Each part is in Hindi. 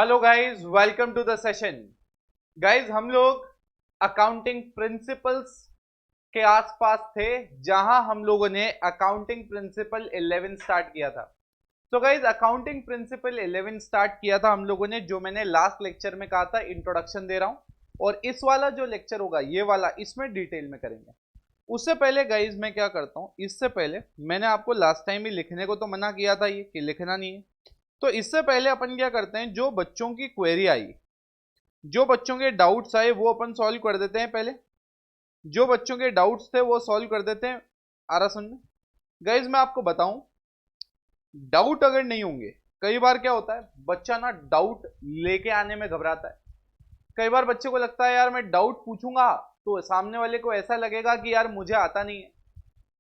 Hello guys, welcome to the session. Guys, हम लोग अकाउंटिंग प्रिंसिपल्स के आसपास थे, जहां हम लोगों ने अकाउंटिंग प्रिंसिपल 11 स्टार्ट किया था। तो गाइस, अकाउंटिंग प्रिंसिपल 11 स्टार्ट किया था हम लोगों ने, जो मैंने लास्ट लेक्चर में कहा था इंट्रोडक्शन दे रहा हूं। और इस वाला जो लेक्चर होगा, ये वाला, इसमें डिटेल में करेंगे। उससे पहले गाइस मैं क्या करता हूं, इससे पहले मैंने आपको लास्ट टाइम ही लिखने को तो मना किया था, ये कि लिखना नहीं है। तो इससे पहले अपन क्या करते हैं, जो बच्चों की क्वेरी आई, जो बच्चों के डाउट्स आए, वो अपन सॉल्व कर देते हैं पहले। जो बच्चों के डाउट्स थे वो सॉल्व कर देते हैं। आ रहा सुनने? गाइज मैं आपको बताऊं, डाउट अगर नहीं होंगे, कई बार क्या होता है, बच्चा ना डाउट लेके आने में घबराता है। कई बार बच्चे को लगता है यार मैं डाउट पूछूंगा तो सामने वाले को ऐसा लगेगा कि यार मुझे आता नहीं है।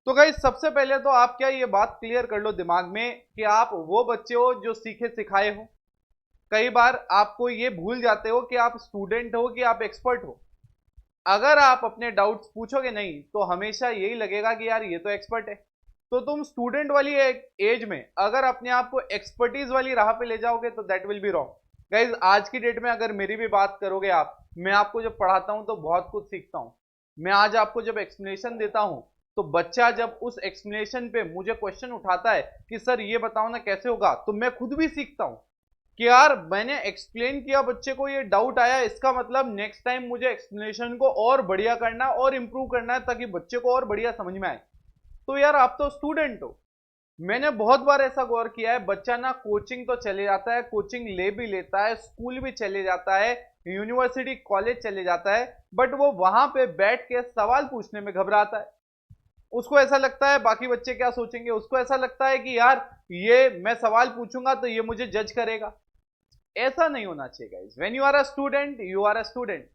तो गाइज सबसे पहले तो आप क्या ये बात क्लियर कर लो दिमाग में कि आप वो बच्चे हो जो सीखे सिखाए हो। कई बार आपको ये भूल जाते हो कि आप स्टूडेंट हो कि आप एक्सपर्ट हो। अगर आप अपने डाउट्स पूछोगे नहीं तो हमेशा यही लगेगा कि यार ये तो एक्सपर्ट है। तो तुम स्टूडेंट वाली एज में अगर अपने आप को एक्सपर्टीज वाली राह पे ले जाओगे तो that will be wrong. Guys आज की डेट में अगर मेरी भी बात करोगे आप, मैं आपको जब पढ़ाता हूं तो बहुत कुछ सीखता हूं। मैं आज आपको जब एक्सप्लेनेशन देता हूं, तो बच्चा जब उस एक्सप्लेनेशन पे मुझे क्वेश्चन उठाता है कि सर ये बताओ ना कैसे होगा, तो मैं खुद भी सीखता हूं कि यार मैंने एक्सप्लेन किया, बच्चे को ये डाउट आया, इसका मतलब नेक्स्ट टाइम मुझे एक्सप्लेनेशन को और बढ़िया करना है और इंप्रूव करना है ताकि बच्चे को और बढ़िया समझ में आए। तो यार आप तो स्टूडेंट हो। मैंने बहुत बार ऐसा गौर किया है, बच्चा ना कोचिंग तो चले जाता है, कोचिंग ले भी लेता है, स्कूल भी चले जाता है, यूनिवर्सिटी कॉलेज चले जाता है, बट वो वहां पे बैठ के सवाल पूछने में घबराता है। उसको ऐसा लगता है बाकी बच्चे क्या सोचेंगे, उसको ऐसा लगता है कि यार ये मैं सवाल पूछूंगा तो ये मुझे जज करेगा। ऐसा नहीं होना चाहिए guys. When you are a student, you are a student.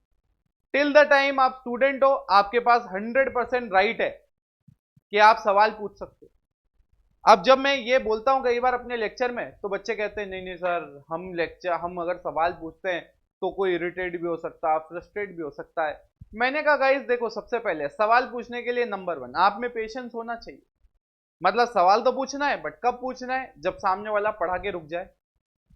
Till the time आप स्टूडेंट हो, आपके पास 100% राइट है कि आप सवाल पूछ सकते हो। अब जब मैं ये बोलता हूं कई बार अपने लेक्चर में, तो बच्चे कहते हैं नहीं नहीं सर, हम अगर सवाल पूछते हैं तो कोई इरिटेट भी हो सकता है, फ्रस्ट्रेट भी हो सकता है। मैंने कहा गाइस देखो, सबसे पहले सवाल पूछने के लिए नंबर वन, आप में पेशेंस होना चाहिए। मतलब सवाल तो पूछना है, बट कब पूछना है, जब सामने वाला पढ़ा के रुक जाए।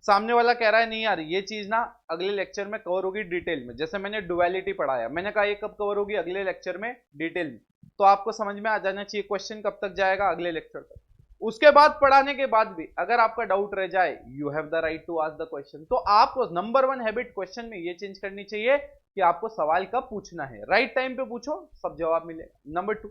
सामने वाला कह रहा है नहीं यार ये चीज ना अगले लेक्चर में कवर होगी डिटेल में, जैसे मैंने डुअलिटी पढ़ाया, मैंने कहा ये कब कवर होगी, अगले लेक्चर में डिटेल में। तो आपको समझ में आ जाना चाहिए क्वेश्चन कब तक जाएगा, अगले लेक्चर तक। उसके बाद पढ़ाने के बाद भी अगर आपका डाउट रह जाए, you have the right to ask the question. तो आपको नंबर वन हैबिट क्वेश्चन में ये चेंज करनी चाहिए कि आपको सवाल कब पूछना है, राइट टाइम पे पूछो, सब जवाब मिलेगा। नंबर टू,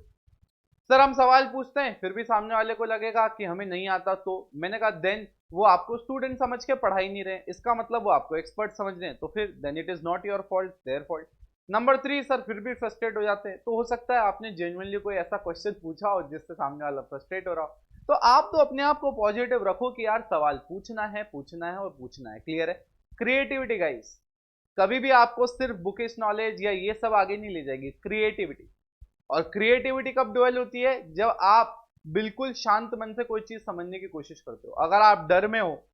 सर हम सवाल पूछते हैं फिर भी सामने वाले को लगेगा कि हमें नहीं आता, तो मैंने कहा देन वो आपको स्टूडेंट समझ के पढ़ा ही नहीं रहे, इसका मतलब वो आपको एक्सपर्ट समझ रहे हैं, तो फिर then it is not your fault, their fault. Number three, sir फिर भी फ्रस्ट्रेट हो जाते हैं, तो हो सकता है आपने जेन्युइनली कोई ऐसा क्वेश्चन पूछा हो जिससे सामने वाला फ्रस्ट्रेट हो रहा हो। तो आप तो अपने आप को पॉजिटिव रखो कि यार सवाल पूछना है, पूछना है और पूछना है। क्लियर है? क्रिएटिविटी गाइस, कभी भी आपको सिर्फ बुकिश नॉलेज या ये सब आगे नहीं ले जाएगी, क्रिएटिविटी। और क्रिएटिविटी कब डेवलप होती है, जब आप बिल्कुल शांत मन से कोई चीज समझने की कोशिश करते हो। अगर आप डर में हो,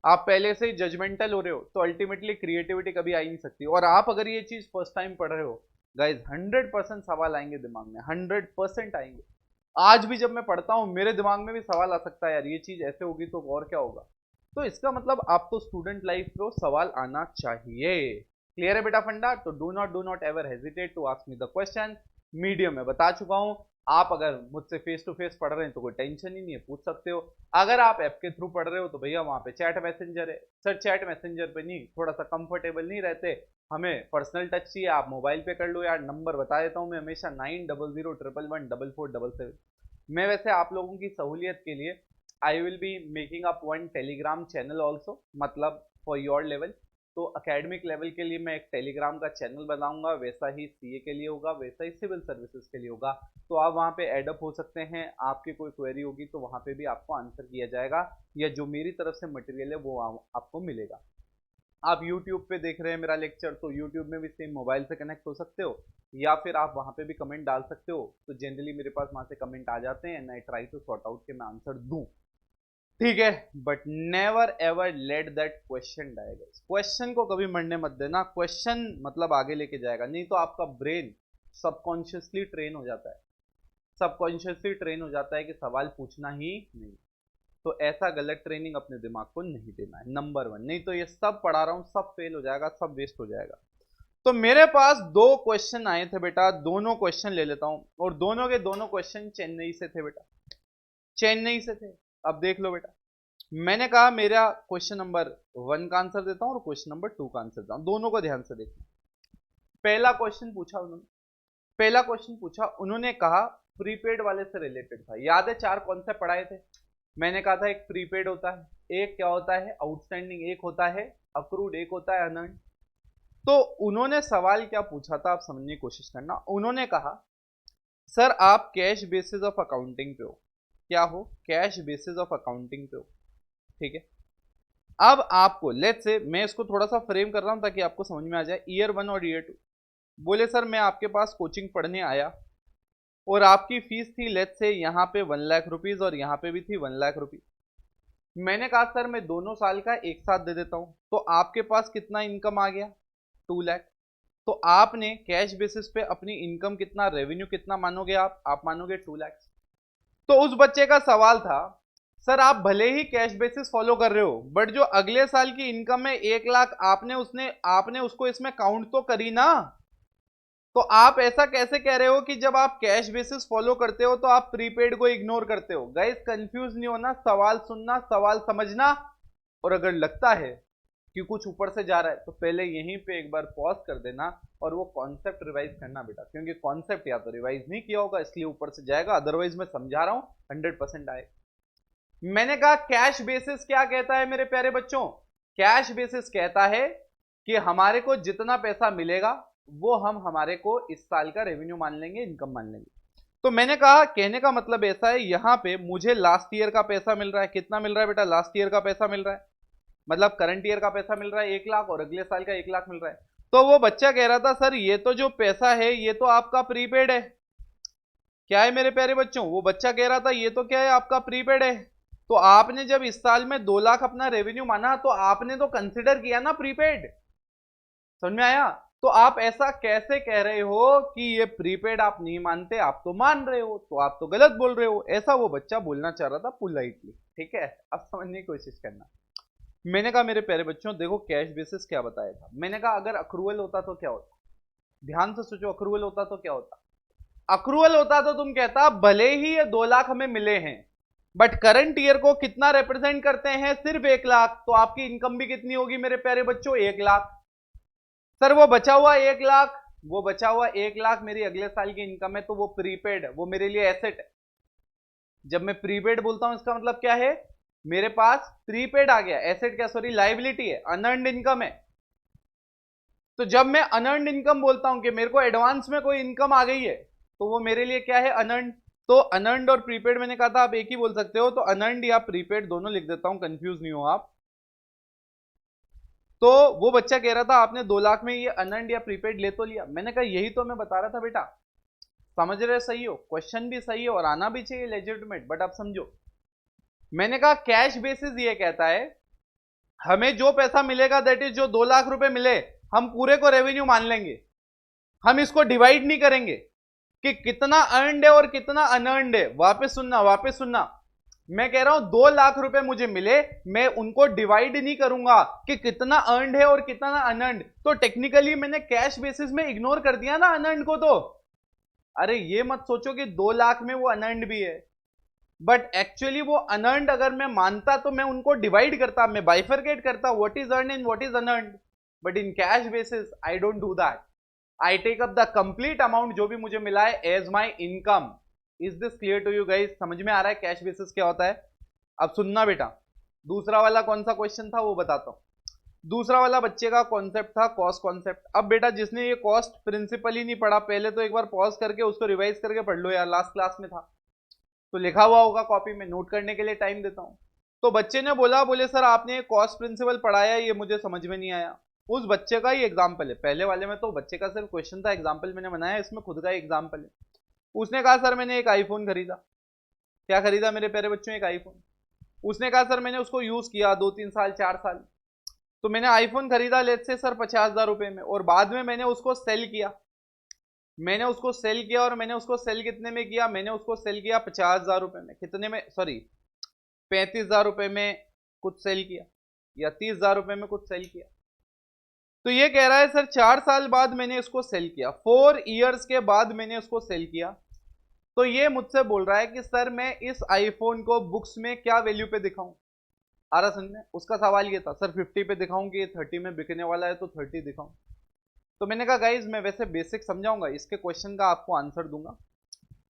आप पहले से ही जजमेंटल हो रहे हो, तो अल्टीमेटली क्रिएटिविटी कभी आ ही नहीं सकती। और आप अगर ये चीज फर्स्ट टाइम पढ़ रहे हो, गाइज 100% सवाल आएंगे दिमाग में, 100% आएंगे। आज भी जब मैं पढ़ता हूं मेरे दिमाग में भी सवाल आ सकता है, यार ये चीज ऐसे होगी तो और क्या होगा। तो इसका मतलब आप तो स्टूडेंट लाइफ में सवाल आना चाहिए। क्लियर है बेटा फंडा? तो do not ever hesitate to ask me the question. Medium में बता चुका हूं, आप अगर मुझसे फेस टू फेस पढ़ रहे हैं तो कोई टेंशन ही नहीं है, पूछ सकते हो। अगर आप ऐप के थ्रू पढ़ रहे हो तो भैया वहां पे चैट मैसेंजर है। सर चैट मैसेंजर पे नहीं, थोड़ा सा कंफर्टेबल नहीं रहते, हमें पर्सनल टच चाहिए, आप मोबाइल पे कर लो यार। नंबर बता देता हूँ मैं हमेशा, 9001114477। मैं वैसे आप लोगों की सहूलियत के लिए I will be making up one Telegram channel also, मतलब फॉर योर लेवल। तो अकेडमिक लेवल के लिए मैं एक टेलीग्राम का चैनल बनाऊंगा, वैसा ही सीए के लिए होगा, वैसा ही सिविल सर्विसेज के लिए होगा। तो आप वहाँ पे एडअप हो सकते हैं, आपकी कोई क्वेरी होगी तो वहाँ पे भी आपको आंसर किया जाएगा, या जो मेरी तरफ से मटेरियल है वो आपको मिलेगा। आप YouTube पे देख रहे हैं मेरा लेक्चर, तो YouTube में भी सेम मोबाइल से कनेक्ट हो सकते हो, या फिर आप वहाँ पे भी कमेंट डाल सकते हो। तो जनरली मेरे पास वहाँ से कमेंट आ जाते हैं and I try to sort out कि मैं आंसर दूं। ठीक है, but never ever let that question die guys. Question को कभी मरने मत देना, क्वेश्चन मतलब आगे लेके जाएगा, नहीं तो आपका ब्रेन सबकॉन्शियसली ट्रेन हो जाता है, सबकॉन्शियसली ट्रेन हो जाता है कि सवाल पूछना ही नहीं। तो ऐसा गलत ट्रेनिंग अपने दिमाग को नहीं देना है, नंबर 1। नहीं तो ये सब पढ़ा रहा हूं, सब फेल हो जाएगा, सब वेस्ट हो जाएगा। तो मेरे पास 2 क्वेश्चन आए थे बेटा, दोनों क्वेश्चन ले लेता हूं, और दोनों के दोनों क्वेश्चन चेन्नई से थे बेटा, चेन्नई से थे। अब देख लो बेटा, मैंने कहा मेरा क्वेश्चन नंबर 1 का आंसर देता हूं और क्वेश्चन नंबर 2 का आंसर देता हूं, दोनों को ध्यान से देखना। पहला क्वेश्चन पूछा उन्होंने, पहला क्वेश्चन पूछा उन्होंने, कहा प्रीपेड वाले से रिलेटेड था। याद है 4 कॉन्सेप्ट पढ़ाए थे। मैंने कहा था एक प्रीपेड होता है, एक क्या होता है आउटस्टैंडिंग, एक होता है अक्रूड, एक होता है अनर्न। तो उन्होंने सवाल क्या पूछा था, आप समझने की कोशिश करना। उन्होंने कहा सर आप कैश बेसिस ऑफ अकाउंटिंग पे हो, क्या हो, कैश बेसिस ऑफ अकाउंटिंग पे हो, ठीक है। अब आपको लेट्स से, मैं इसको थोड़ा सा फ्रेम कर रहा हूं ताकि आपको समझ में आ जाए। ईयर 1 और ईयर 2, बोले सर मैं आपके पास कोचिंग पढ़ने आया और आपकी फीस थी लेट्स से यहाँ पे 1 लाख रुपीज और यहाँ पे भी थी 1 लाख रुपीज। मैंने कहा सर मैं दोनों साल का एक साथ दे देता हूं, तो आपके पास कितना इनकम आ गया, 2 लाख। तो आपने कैश बेसिस पे अपनी इनकम कितना, रेवेन्यू कितना मानोगे आप मानोगे 2 लाख। तो उस बच्चे का सवाल था सर आप भले ही कैश बेसिस फॉलो कर रहे हो, बट जो अगले साल की इनकम है 1 लाख, आपने उसको इसमें काउंट तो करी ना। तो आप ऐसा कैसे कह रहे हो कि जब आप कैश बेसिस फॉलो करते हो तो आप प्रीपेड को इग्नोर करते हो। गाइस कंफ्यूज नहीं होना, सवाल सुनना, सवाल समझना, और अगर लगता है कि कुछ ऊपर से जा रहा है तो पहले यहीं पे एक बार पॉज कर देना और वो कॉन्सेप्ट रिवाइज करना बेटा, क्योंकि कॉन्सेप्ट या तो रिवाइज नहीं किया होगा इसलिए ऊपर से जाएगा, अदरवाइज मैं समझा रहा हूं 100% आए। मैंने कहा कैश बेसिस क्या कहता है मेरे प्यारे बच्चों, कैश बेसिस कहता है कि हमारे को जितना पैसा मिलेगा वो हम हमारे को इस साल का रेवेन्यू मान लेंगे, इनकम मान लेंगे। तो मैंने कहा कहने का मतलब ऐसा है, यहां पे मुझे लास्ट ईयर का पैसा मिल रहा है, कितना मिल रहा है बेटा, लास्ट ईयर का पैसा मिल रहा है, मतलब करंट ईयर का पैसा मिल रहा है 1 लाख और अगले साल का 1 लाख मिल रहा है। तो वो बच्चा कह रहा था सर ये तो जो पैसा है ये तो आपका प्रीपेड है। क्या है मेरे प्यारे बच्चों, वो बच्चा कह रहा था ये तो क्या है आपका प्रीपेड है। तो आपने जब इस साल में 2 लाख अपना रेवेन्यू माना तो आपने तो कंसिडर किया ना प्रीपेड, समझ में आया। तो आप ऐसा कैसे कह रहे हो कि ये प्रीपेड आप नहीं मानते, आप तो मान रहे हो, तो आप तो गलत बोल रहे हो, ऐसा वो बच्चा बोलना चाह रहा था पोलाइटली, ठीक है। अब समझने की कोशिश करना। मैंने कहा मेरे प्यारे बच्चों देखो कैश बेसिस क्या बताया था, मैंने कहा अगर अक्रूवल होता तो क्या होता, ध्यान से सोचो, अक्रूवल होता तो क्या होता। अक्रूवल होता तो तुम कहता भले ही ये 2 लाख हमें मिले हैं बट करंट ईयर को कितना रिप्रेजेंट करते हैं, सिर्फ 1 लाख, तो आपकी इनकम भी कितनी होगी मेरे प्यारे बच्चों, 1 लाख। सर वो बचा हुआ 1 लाख, वो बचा हुआ 1 लाख मेरी अगले साल की इनकम है, तो वो प्रीपेड, वो मेरे लिए एसेट है। जब मैं प्रीपेड बोलता हूं इसका मतलब क्या है, मेरे पास प्रीपेड आ गया, एसेट क्या सॉरी लाइबिलिटी है, अनअर्न्ड इनकम है। तो जब मैं अनअर्न्ड इनकम बोलता हूं कि मेरे को एडवांस में कोई इनकम आ गई है, तो वो मेरे लिए क्या है, अनअर्न्ड। तो अनअर्न्ड और प्रीपेड मैंने कहा था आप एक ही बोल सकते हो, तो अनअर्न्ड या प्रीपेड दोनों लिख देता हूं, कंफ्यूज नहीं हो आप। तो वो बच्चा कह रहा था आपने 2 लाख में ये अनअर्न्ड या प्रीपेड ले तो लिया। मैंने कहा यही तो मैं बता रहा था बेटा, समझ रहे, सही हो, क्वेश्चन भी सही है और आना भी चाहिए लेजिटिमेट, बट आप समझो। मैंने कहा कैश बेसिस ये कहता है हमें जो पैसा मिलेगा दैट इज जो 2 लाख रुपए मिले हम पूरे को रेवेन्यू मान लेंगे, हम इसको डिवाइड नहीं करेंगे कि कितना अर्नड है और कितना अनअर्नड है। वापस सुनना, वापस सुनना, मैं कह रहा हूं 2 लाख रुपए मुझे मिले, मैं उनको डिवाइड नहीं करूंगा कि कितना अर्नड है और कितना अनअर्नड। तो टेक्निकली मैंने कैश बेसिस में इग्नोर कर दिया ना अनअर्नड को। तो अरे ये मत सोचो कि 2 लाख में वो अनअर्नड भी है, बट एक्चुअली वो अनअर्नड अगर मैं मानता तो मैं उनको डिवाइड करता, मैं बाइफरकेट करता, what is earn and what is unearned. But in cash basis I don't do that, I take up the complete amount जो भी मुझे मिला है as my income. Is this clear to you guys, समझ में आ रहा है कैश बेसिस क्या होता है। अब सुनना बेटा, दूसरा वाला कौन सा क्वेश्चन था वो बताता हूं। दूसरा वाला बच्चे का कॉन्सेप्ट था कॉस्ट कॉन्सेप्ट। अब बेटा जिसने ये कॉस्ट प्रिंसिपल ही नहीं पढ़ा, पहले तो एक बार पॉज करके उसको रिवाइज करके पढ़ लो यार, लास्ट क्लास में था तो लिखा हुआ होगा कॉपी में, नोट करने के लिए टाइम देता हूं। तो बच्चे ने बोला, बोले सर आपने कॉस्ट प्रिंसिपल पढ़ाया, ये मुझे समझ में नहीं आया। उस बच्चे का ही एग्जाम्पल है, पहले वाले में तो बच्चे का सिर्फ क्वेश्चन था, एग्जाम्पल मैंने बनाया, इसमें खुद का एग्जाम्पल है। उसने कहा सर मैंने एक आईफोन खरीदा। क्या खरीदा मेरे प्यारे बच्चों, एक आईफोन। उसने कहा सर मैंने उसको यूज किया 2-3 साल 4 साल, तो मैंने आईफोन खरीदा लेट से सर 50,000 रुपए में, और बाद में मैंने उसको सेल किया। मैंने उसको सेल किया और मैंने उसको सेल कितने में किया, मैंने उसको सेल किया 50,000 रुपए में, कितने में, सॉरी 35,000 रुपए में कुछ सेल किया या 30,000 रुपए में कुछ सेल किया। तो ये कह रहा है सर 4 साल बाद मैंने इसको सेल किया, 4 इयर्स के बाद मैंने उसको सेल किया। तो ये मुझसे बोल रहा है कि सर मैं इस आईफोन को बुक्स में क्या वैल्यू पे दिखाऊं। आ रहा समझ में? उसका सवाल ये था सर 50 पे दिखाऊं कि 30 में बिकने वाला है तो 30 दिखाऊं। तो मैंने कहा गाइज मैं वैसे बेसिक समझाऊंगा, इसके क्वेश्चन का आपको आंसर दूंगा।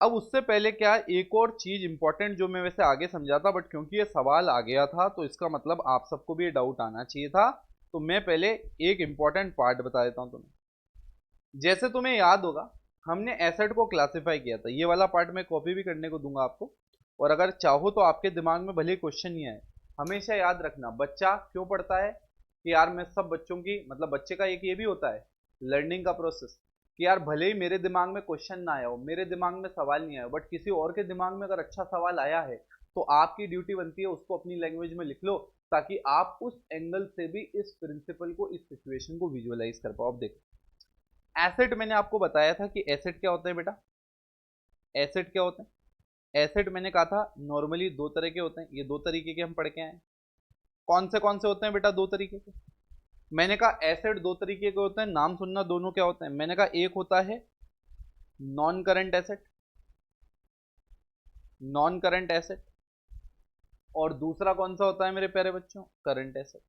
अब उससे पहले क्या एक और चीज इंपॉर्टेंट जो मैं वैसे आगे समझाता, बट क्योंकि ये सवाल आ गया था तो इसका मतलब आप सबको भी ये डाउट आना चाहिए था, तो मैं पहले एक इंपॉर्टेंट पार्ट बता देता हूं तुम्हें। जैसे तुम्हें याद होगा हमने एसेट को क्लासिफाई किया था, ये वाला पार्ट मैं कॉपी भी करने को दूंगा आपको, और अगर चाहो तो आपके दिमाग में भले क्वेश्चन नहीं आए, हमेशा याद रखना बच्चा क्यों पढ़ता है कि यार मैं सब बच्चों की, मतलब बच्चे का एक ये भी होता है लर्निंग का प्रोसेस कि यार भले ही मेरे दिमाग में क्वेश्चन ना आया हो, मेरे दिमाग में सवाल नहीं आया हो, बट किसी और के दिमाग में अगर अच्छा सवाल आया है तो आपकी ड्यूटी बनती है उसको अपनी लैंग्वेज में लिख लो, ताकि आप उस एंगल से भी इस प्रिंसिपल को, इस सिचुएशन को विजुअलाइज कर पाओ। अब देखो एसेट मैंने आपको बताया था कि एसेट क्या होता है बेटा, एसेट क्या होता है। एसेट मैंने कहा था नॉर्मली दो तरह के होते हैं, ये दो तरीके के हम पढ़ के आए। कौन से होते हैं बेटा दो तरीके के? मैंने कहा एसेट दो तरीके के होते हैं, नाम सुनना दोनों क्या होते हैं। मैंने कहा एक होता है non current asset, non current asset, और दूसरा कौन सा होता है मेरे प्यारे बच्चों, करंट एसेट।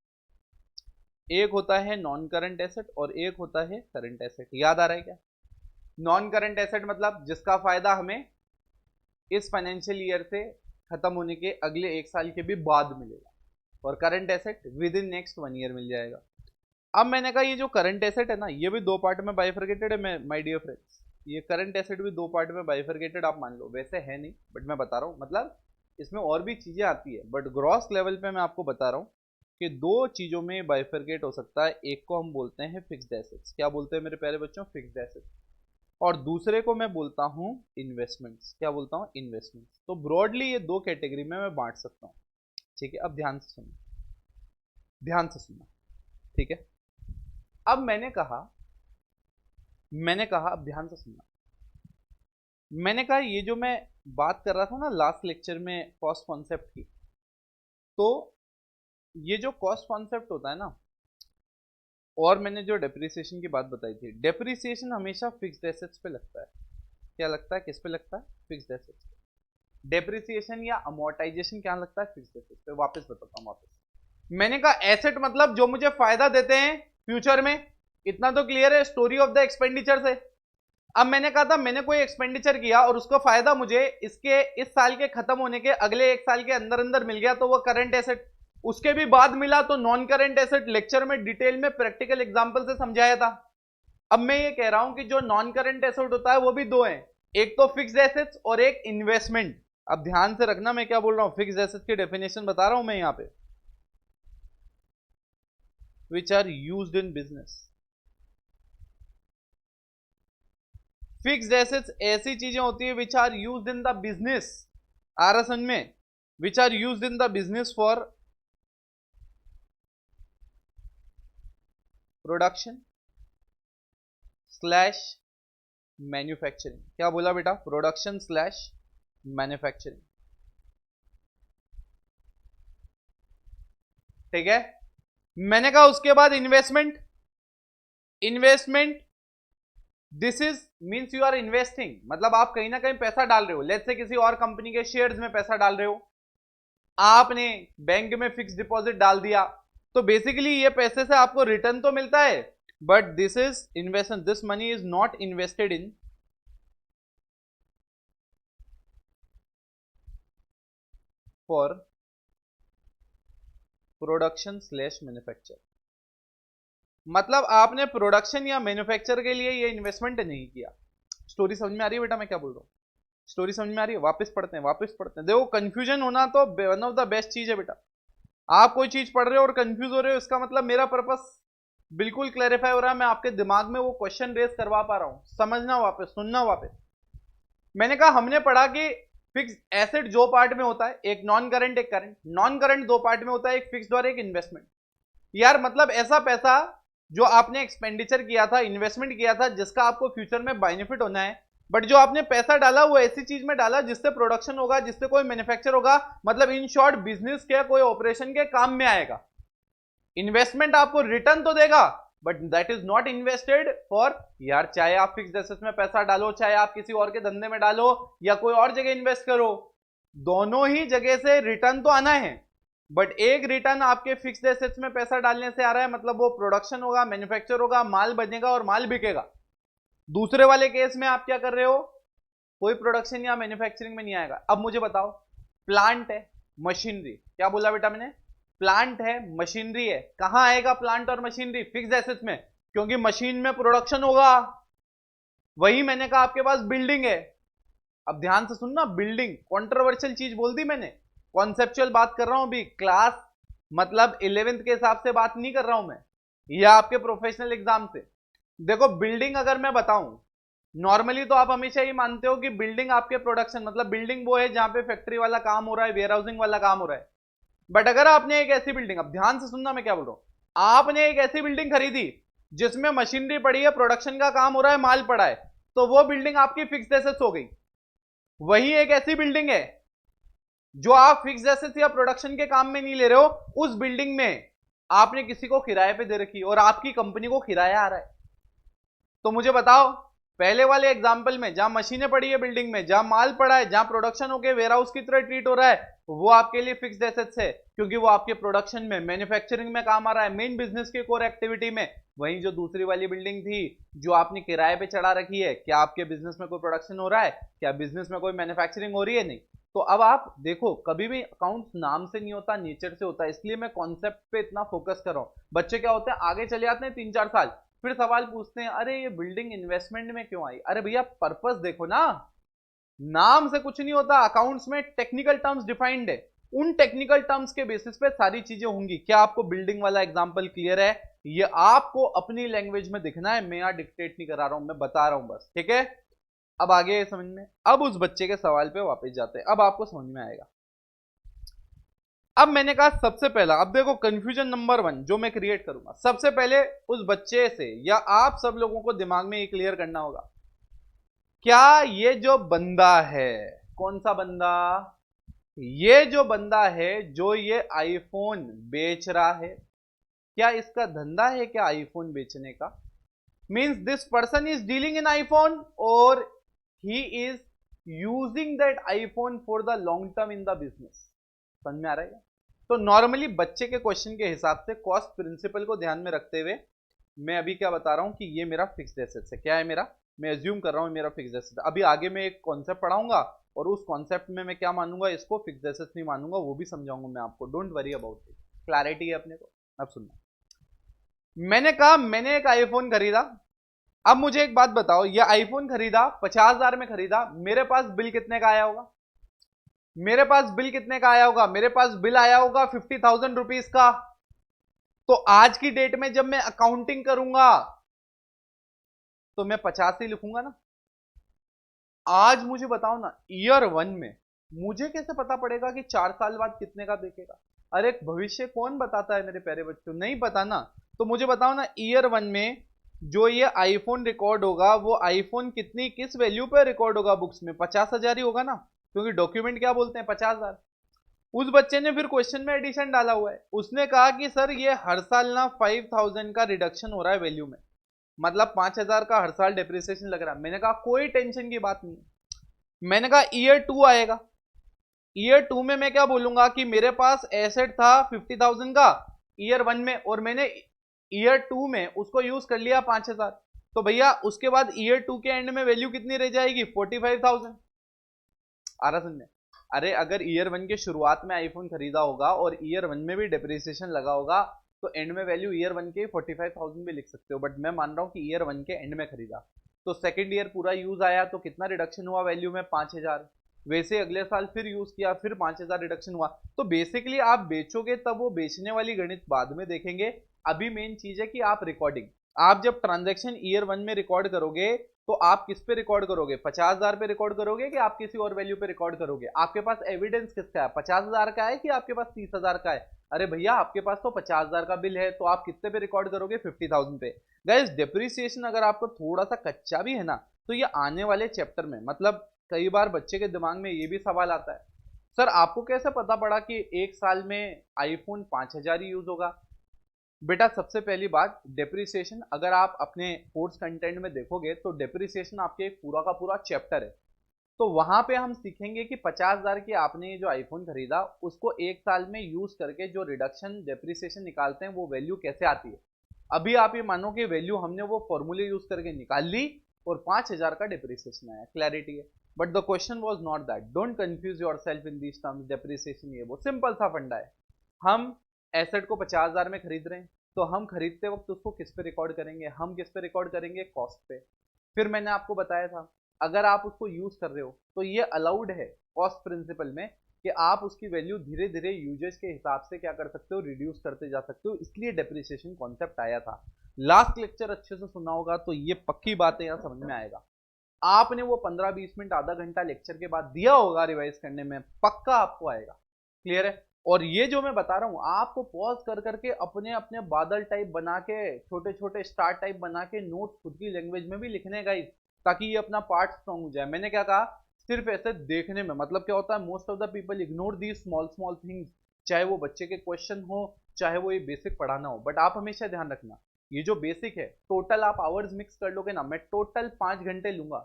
एक होता है नॉन करंट एसेट और एक होता है करंट एसेट। याद आ रहा है क्या? नॉन करंट एसेट मतलब जिसका फायदा हमें इस फाइनेंशियल ईयर से खत्म होने के अगले 1 साल के भी बाद मिलेगा, और current asset within next 1 year मिल जाएगा। अब मैंने कहा ये जो करंट एसेट है ना, ये भी दो पार्ट में बाइफरकेटेड है माय डियर फ्रेंड्स, ये करंट एसेट भी दो पार्ट में बाइफरकेटेड आप मान लो, वैसे है नहीं बट मैं बता रहा हूँ, मतलब इसमें और भी चीजें आती है, बट ग्रॉस लेवल पे मैं आपको बता रहा हूँ कि दो चीजों में बाइफरकेट हो सकता है। एक को हम बोलते हैं फिक्स्ड एसेट्स, क्या बोलते हैं मेरे प्यारे बच्चों, फिक्स्ड एसेट्स, और दूसरे को मैं बोलता हूँ इन्वेस्टमेंट्स। क्या बोलता हूँ, इन्वेस्टमेंट्स। तो ब्रॉडली ये दो कैटेगरी में मैं बांट सकता हूँ, ठीक है। अब ध्यान से सुनना, ध्यान से सुनना, ठीक है। अब मैंने कहा अब ध्यान से सुनना, मैंने कहा ये जो मैं बात कर रहा था ना लास्ट लेक्चर में कॉस्ट कॉन्सेप्ट की, तो ये जो कॉस्ट कॉन्सेप्ट होता है ना, और मैंने जो डेप्रिसिएशन की बात बताई थी, डेप्रिसिएशन हमेशा फिक्स्ड एसेट्स पे लगता है। क्या लगता है, किस पे लगता है, फिक्स्ड एसेट्स पे। डेप्रिसिएशन या अमोर्टाइजेशन क्या लगता है, फिक्स्ड एसेट्स पे। वापस बताता हूँ वापस। मैंने कहा एसेट मतलब जो मुझे फायदा देते हैं फ्यूचर में, इतना तो क्लियर है स्टोरी ऑफ द एक्सपेंडिचर से। अब मैंने कहा था मैंने कोई एक्सपेंडिचर किया और उसका फायदा मुझे इसके इस साल के खत्म होने के अगले 1 साल के अंदर अंदर मिल गया, तो वो करंट एसेट। उसके भी बाद मिला तो नॉन करंट एसेट। लेक्चर में डिटेल में प्रैक्टिकल एग्जांपल से समझाया था। अब मैं ये कह रहा हूं कि जो नॉन करंट एसेट होता है वो भी दो हैं, एक तो फिक्स्ड एसेट्स और एक इन्वेस्टमेंट। अब ध्यान से रखना मैं क्या बोल रहा हूं, फिक्स्ड एसेट्स की डेफिनेशन बता रहा हूं मैं यहां पे, which are used in business। Fixed assets ऐसी चीजें होती है which are used in the business, आ रहा समझ में, which are used in the business for production slash manufacturing. क्या बोला बेटा, प्रोडक्शन स्लैश मैन्युफैक्चरिंग, ठीक है। मैंने कहा उसके बाद investment, investment this is means you are investing, मतलब आप कहीं ना कहीं पैसा डाल रहे हो। लेट्स से किसी और कंपनी के शेयर्स में पैसा डाल रहे हो, आपने बैंक में फिक्स डिपॉजिट डाल दिया, तो बेसिकली ये पैसे से आपको रिटर्न तो मिलता है, but this is investment, this money is not invested in for production slash manufacture. मतलब आपने प्रोडक्शन या मैन्युफैक्चर के लिए ये इन्वेस्टमेंट नहीं किया। स्टोरी समझ में आ रही है बेटा मैं क्या बोल रहा हूं, स्टोरी समझ में आ रही है। वापस पढ़ते हैं, वापस पढ़ते हैं। देखो कंफ्यूजन होना तो वन ऑफ द बेस्ट चीज है बेटा। आप कोई चीज पढ़ रहे हो और कंफ्यूज हो रहे हो, इसका मतलब मेरा पर्पस बिल्कुल क्लैरिफाई हो रहा है, मैं आपके दिमाग में वो क्वेश्चन रेस करवा पा रहा हूं। समझना वापस, सुनना वापस। मैंने कहा हमने पढ़ा कि फिक्स एसेट दो पार्ट में होता है, एक नॉन करंट एक करंट। नॉन करंट दो पार्ट में होता है, एक फिक्स्ड और एक इन्वेस्टमेंट। यार मतलब ऐसा पैसा जो आपने एक्सपेंडिचर किया था, इन्वेस्टमेंट किया था, जिसका आपको फ्यूचर में बेनिफिट होना है, बट जो आपने पैसा डाला वो ऐसी चीज में डाला जिससे प्रोडक्शन होगा, जिससे कोई मैन्युफैक्चर होगा, मतलब इन शॉर्ट बिजनेस के कोई ऑपरेशन के काम में आएगा। इन्वेस्टमेंट आपको रिटर्न तो देगा, but that is not invested for, यार चाहे आप फिक्स्ड एसेट्स में पैसा डालो, चाहे आप किसी और के धंधे में डालो या कोई और जगह इन्वेस्ट करो, दोनों ही जगह से रिटर्न तो आना है। बट एक रिटर्न आपके फिक्स्ड एसेट्स में पैसा डालने से आ रहा है, मतलब वो प्रोडक्शन होगा, मैन्युफैक्चर होगा, माल बनेगा और माल बिकेगा। दूसरे वाले केस में आप क्या कर रहे हो, कोई प्रोडक्शन या मैन्युफैक्चरिंग में नहीं आएगा। अब मुझे बताओ, प्लांट है, मशीनरी, क्या बोला बेटा मैंने, प्लांट है, मशीनरी है, कहां आएगा प्लांट और मशीनरी, फिक्स्ड एसेट्स में, क्योंकि मशीन में प्रोडक्शन होगा। वही मैंने कहा आपके पास बिल्डिंग है, अब ध्यान से सुनना, बिल्डिंग कंट्रोवर्शियल चीज बोल दी मैंने, कॉन्सेप्चुअल बात कर रहा हूं अभी, क्लास मतलब 11th के हिसाब से बात नहीं कर रहा हूं मैं, या आपके प्रोफेशनल एग्जाम से। देखो बिल्डिंग अगर मैं बताऊं, नॉर्मली तो आप हमेशा ही मानते हो कि बिल्डिंग आपके प्रोडक्शन, मतलब बिल्डिंग वो है जहां पे फैक्ट्री वाला काम हो रहा है, वेयर हाउसिंग वाला काम हो रहा है। बट अगर आपने एक ऐसी बिल्डिंग, अब ध्यान से सुनना मैं क्या बोल रहा हूं, आपने एक ऐसी बिल्डिंग खरीदी जिसमें मशीनरी पड़ी है, प्रोडक्शन का काम हो रहा है, माल पड़ा है, तो वो बिल्डिंग आपकी फिक्स्ड एसेट्स हो गई। वही एक ऐसी बिल्डिंग है जो आप फिक्स्ड एसेट्स या प्रोडक्शन के काम में नहीं ले रहे हो, उस बिल्डिंग में आपने किसी को किराए पे दे रखी और आपकी कंपनी को किराया आ रहा है। तो मुझे बताओ, पहले वाले एग्जांपल में जहां मशीनें पड़ी है बिल्डिंग में, जहां माल पड़ा है, जहां प्रोडक्शन होके वेयरहाउस की तरह ट्रीट हो रहा है, वो आपके लिए फिक्स्ड एसेट्स है, क्योंकि वो आपके प्रोडक्शन में, मैन्युफैक्चरिंग में काम आ रहा है, मेन बिजनेस के कोर एक्टिविटी में। वहीं जो दूसरी वाली बिल्डिंग थी जो आपने किराए पे चढ़ा रखी है, क्या आपके बिजनेस में कोई प्रोडक्शन हो रहा है, क्या बिजनेस में कोई मैन्युफैक्चरिंग हो रही है, नहीं। तो अब आप देखो, कभी भी अकाउंट्स नाम से नहीं होता, नेचर से होता है, इसलिए मैं कॉन्सेप्ट पे इतना फोकस कर रहा हूं। बच्चे क्या होते हैं, आगे चले जाते हैं 3-4 साल, फिर सवाल पूछते हैं, अरे ये बिल्डिंग इन्वेस्टमेंट में क्यों आई। अरे भैया पर्पस देखो ना, नाम से कुछ नहीं होता, अकाउंट्स में टेक्निकल टर्म्स डिफाइंड है, उन टेक्निकल टर्म्स के बेसिस पे सारी चीजें होंगी। क्या आपको बिल्डिंग वाला एग्जांपल क्लियर है, ये आपको अपनी लैंग्वेज में दिखना है, मैं यहां डिक्टेट नहीं करा रहा हूं, मैं बता रहा हूं बस, ठीक है। अब आगे समझ में, अब उस बच्चे के सवाल पे वापस जाते हैं, अब आपको समझ में आएगा। अब मैंने कहा सबसे पहला, अब देखो कंफ्यूजन नंबर 1 जो मैं क्रिएट करूंगा, सबसे पहले उस बच्चे से या आप सब लोगों को दिमाग में ये क्लियर करना होगा, क्या ये जो बंदा है, कौन सा बंदा, ये जो बंदा है जो ये आईफोन बेच रहा है, क्या इसका धंधा है क्या आईफोन बेचने का, means this person is dealing in iPhone और he is using that iPhone for the long term in the business. समझ में आ रहा है। तो नॉर्मली बच्चे के क्वेश्चन के हिसाब से कॉस्ट प्रिंसिपल को ध्यान में रखते हुए मैं अभी क्या बता रहा हूं कि ये मेरा फिक्स्ड एसेट्स है, क्या है मेरा, मैं एज्यूम कर रहा हूं मेरा फिक्स्ड एसेट। अभी आगे मैं एक कॉन्सेप्ट पढ़ाऊंगा और उस कॉन्सेप्ट में मैं क्या मानूंगा, इसको फिक्स्ड एसेट्स नहीं मानूंगा, वो भी समझाऊंगा मैं आपको, don't worry about it, clarity है अपने को। अब सुनना, मैंने कहा मैंने एक आईफोन खरीदा, अब मुझे एक बात बताओ, ये आईफोन खरीदा 50,000 में खरीदा, मेरे पास बिल कितने का आया होगा, मेरे पास बिल कितने का आया होगा, मेरे पास बिल आया होगा 50,000 रुपीज का। तो आज की डेट में जब मैं अकाउंटिंग करूंगा तो मैं 50 ही लिखूंगा ना। आज मुझे बताओ ना, ईयर 1 में मुझे कैसे पता पड़ेगा कि 4 साल बाद कितने का बिकेगा, अरे भविष्य कौन बताता है मेरे प्यारे बच्चों, नहीं पता ना। तो मुझे बताओ ना, ईयर 1 में जो ये आईफोन रिकॉर्ड होगा, वो आईफोन कितनी किस वैल्यू पे रिकॉर्ड होगा बुक्स में, 50,000 ही होगा ना, क्योंकि डॉक्यूमेंट क्या बोलते हैं 50,000। उस बच्चे ने फिर क्वेश्चन में एडिशन डाला हुआ है, उसने कहा कि सर ये हर साल ना 5,000 का रिडक्शन हो रहा है वैल्यू में, मतलब 5,000 का हर साल डेप्रिसिएशन लग रहा है। मैंने कहा कोई टेंशन की बात नहीं है। मैंने कहा ईयर 2 आएगा, ईयर 2 में मैं क्या बोलूंगा कि मेरे पास एसेट था 50,000 का ईयर 1 में, और मैंने ईयर 2 में उसको यूज कर लिया 5,000, तो भैया उसके बाद ईयर 2 के एंड में वैल्यू कितनी रह जाएगी, 45,000। आ रहा समझे। अरे अगर ईयर 1 के शुरुआत में आईफोन खरीदा होगा और ईयर 1 में भी डेप्रिसिएशन लगा होगा, तो एंड में वैल्यू ईयर 1 के 45,000 भी लिख सकते हो, बट मैं मान रहा हूं कि ईयर 1 के एंड में खरीदा, तो सेकंड ईयर पूरा यूज आया तो कितना रिडक्शन हुआ वैल्यू में, 5,000। वैसे अगले साल फिर यूज किया, फिर 5,000 रिडक्शन हुआ। तो बेसिकली आप बेचोगे तब वो बेचने वाली गणित बाद में देखेंगे, अभी मेन चीज है कि आप रिकॉर्डिंग, आप जब ट्रांजैक्शन ईयर 1 में रिकॉर्ड करोगे तो आप किस पे रिकॉर्ड करोगे, 50,000 पे रिकॉर्ड करोगे कि आप किसी और वैल्यू पे रिकॉर्ड करोगे, आपके पास एविडेंस किसका है, 50,000 का है कि आपके पास 30,000 का है। अरे भैया आपके पास तो 50,000 का बिल है, तो आप कितने पे रिकॉर्ड करोगे, 50,000 पे। गाइस डेप्रिसिएशन अगर आपको थोड़ा सा कच्चा भी है ना, तो ये आने वाले चैप्टर में, मतलब कई बार बच्चे के दिमाग में ये भी सवाल आता है, सर आपको कैसे पता पड़ा कि एक साल में आईफोन 5000 ही यूज होगा? बेटा सबसे पहली बात, डेप्रिसिएशन अगर आप अपने कोर्स कंटेंट में देखोगे तो डेप्रिसिएशन आपके एक पूरा का पूरा चैप्टर है। तो वहां पे हम सीखेंगे कि 50,000 की आपने ये जो आईफोन खरीदा उसको एक साल में यूज करके जो रिडक्शन डेप्रिसिएशन निकालते हैं वो वैल्यू कैसे आती है। अभी आप ये मानो कि वैल्यू हमने वो फॉर्मूले यूज करके निकाल ली और 5,000 का डेप्रिसिएशन आया, क्लैरिटी है। But the question was not that, don't confuse yourself in these terms, depreciation ये वो सिंपल सा फंडा है। हम एसेट को 50,000 में खरीद रहे हैं तो हम खरीदते वक्त उसको किस पे रिकॉर्ड करेंगे? हम किस पे रिकॉर्ड करेंगे? कॉस्ट पे। फिर मैंने आपको बताया था अगर आप उसको यूज कर रहे हो तो ये अलाउड है कॉस्ट प्रिंसिपल में कि आप उसकी वैल्यू धीरे धीरे यूजेज के हिसाब से क्या कर सकते हो, रिड्यूस करते जा सकते हो, इसलिए डेप्रिसिएशन कॉन्सेप्ट आया था। लास्ट लेक्चर अच्छे से सुना होगा तो ये पक्की बात है, यहाँ समझ में आएगा। आपने वो 15-20 मिनट आधा घंटा लेक्चर के बाद दिया होगा रिवाइज करने में, पक्का आपको आएगा। क्लियर है? और ये जो मैं बता रहा हूं आपको पॉज कर करके अपने अपने बादल टाइप बना के, छोटे छोटे स्टार टाइप बना के नोट खुद की लैंग्वेज में भी लिखने गाइस, ताकि ये अपना पार्ट स्ट्रॉन्ग हो जाए। मैंने क्या कहा, सिर्फ ऐसे देखने में, मतलब क्या होता है, most of the people ignore the small small things, चाहे वो बच्चे के क्वेश्चन हो चाहे वो ये बेसिक पढ़ाना हो। बट आप हमेशा ध्यान रखना ये जो बेसिक है, टोटल आप आवर्स मिक्स कर लोगे ना, मैं टोटल 5 घंटे लूंगा,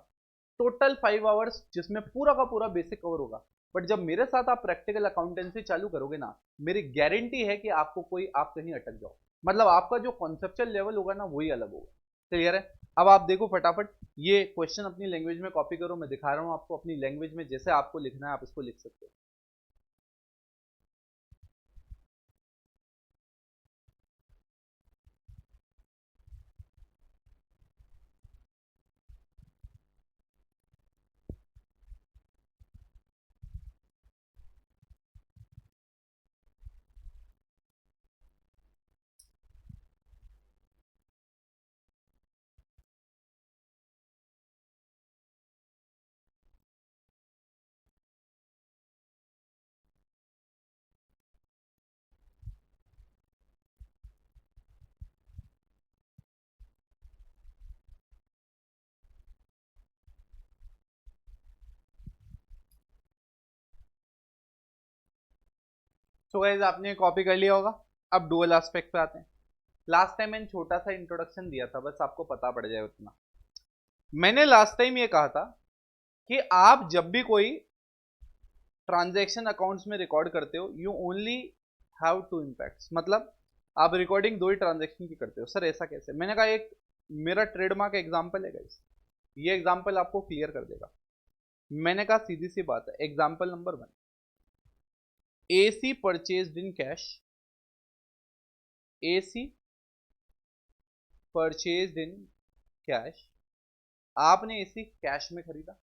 टोटल 5 आवर्स जिसमें पूरा का पूरा बेसिक कवर होगा। बट जब मेरे साथ आप प्रैक्टिकल अकाउंटेंसी चालू करोगे ना, मेरी गारंटी है कि आपको आप कहीं अटक जाओ, मतलब आपका जो कॉन्सेप्चुअल लेवल होगा ना वही अलग होगा। क्लियर है? अब आप देखो फटाफट ये क्वेश्चन अपनी लैंग्वेज में कॉपी करो, मैं दिखा रहा हूं आपको अपनी लैंग्वेज में जैसे आपको लिखना है आप इसको लिख सकते हो। सो गाइस आपने कॉपी कर लिया होगा। अब डुअल एस्पेक्ट पे आते हैं। लास्ट टाइम मैंने छोटा सा इंट्रोडक्शन दिया था, बस आपको पता पड़ जाए उतना। मैंने लास्ट टाइम ये कहा था कि आप जब भी कोई ट्रांजैक्शन अकाउंट्स में रिकॉर्ड करते हो you only have two impacts, मतलब आप रिकॉर्डिंग 2 ही ट्रांजैक्शन की करते हो। सर ऐसा कैसे? मैंने कहा एक मेरा ट्रेडमार्क एग्जांपल है गाइस, ये एग्जांपल आपको क्लियर कर देगा। मैंने कहा सीधी सी बात है, example number 1, AC purchased in cash, AC purchased in cash, आपने एसी कैश में खरीदा।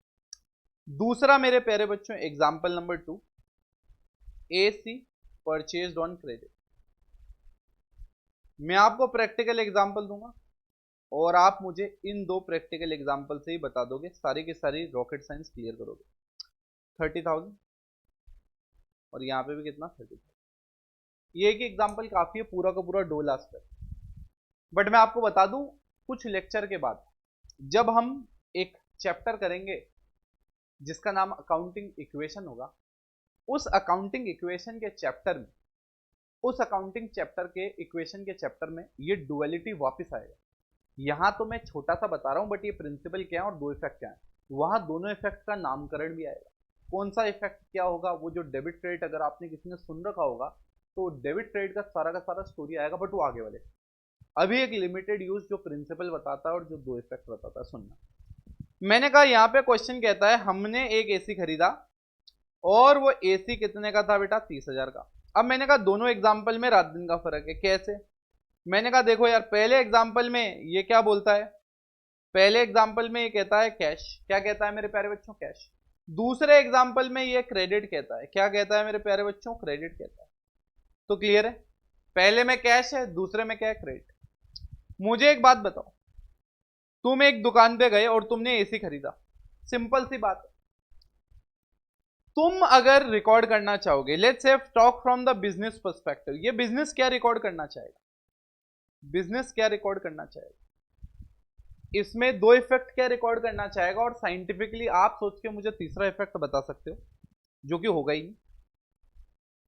दूसरा मेरे प्यारे बच्चों example number 2, AC purchased on credit. मैं आपको प्रैक्टिकल एग्जांपल दूंगा और आप मुझे इन 2 प्रैक्टिकल एग्जांपल से ही बता दोगे, सारी की सारी रॉकेट साइंस क्लियर करोगे। 30,000 और यहां पे भी कितना, 30,000। ये एक एग्जांपल काफी है, पूरा का पूरा डोल एस्पेक्ट। बट मैं आपको बता दूं कुछ लेक्चर के बाद जब हम एक चैप्टर करेंगे जिसका नाम अकाउंटिंग इक्वेशन होगा, उस अकाउंटिंग इक्वेशन के चैप्टर में, उस अकाउंटिंग चैप्टर के इक्वेशन के चैप्टर में ये डुअलिटी वापस आएगा। यहां तो मैं छोटा सा बता रहा हूं बट ये प्रिंसिपल क्या है और 2 इफेक्ट क्या है, वहां दोनों इफेक्ट का नामकरण भी आएगा। कौन सा इफेक्ट क्या होगा, वो जो डेबिट क्रेडिट अगर आपने किसी ने सुन रखा होगा तो डेबिट क्रेडिट का सारा स्टोरी आएगा, बट वो आगे वाले। अभी एक लिमिटेड यूज जो प्रिंसिपल बताता है और जो 2 इफेक्ट बताता है, सुनना। मैंने कहा यहां पे क्वेश्चन कहता है हमने एक एसी खरीदा और वो एसी कितने का था बेटा, 30,000 का। अब मैंने कहा दोनों एग्जाम्पल में रात दिन का फर्क है, कैसे? मैंने कहा देखो यार, पहले एग्जाम्पल में ये क्या बोलता है, पहले एग्जाम्पल में ये कहता है कैश, क्या कहता है मेरे प्यारे बच्चों, कैश। दूसरे एग्जाम्पल में ये क्रेडिट कहता है, क्या कहता है मेरे प्यारे बच्चों, क्रेडिट कहता है। तो क्लियर है, पहले में कैश है, दूसरे में क्या है, क्रेडिट। मुझे एक बात बताओ, तुम एक दुकान पे गए और तुमने एसी खरीदा, सिंपल सी बात है। तुम अगर रिकॉर्ड करना चाहोगे, let's say talk from the business perspective, ये बिजनेस क्या रिकॉर्ड करना चाहेगा, बिजनेस क्या रिकॉर्ड करना चाहेगा? इसमें दो इफेक्ट क्या रिकॉर्ड करना चाहेगा, और साइंटिफिकली आप सोच के मुझे तीसरा इफेक्ट बता सकते हो, जो कि होगा ही नहीं।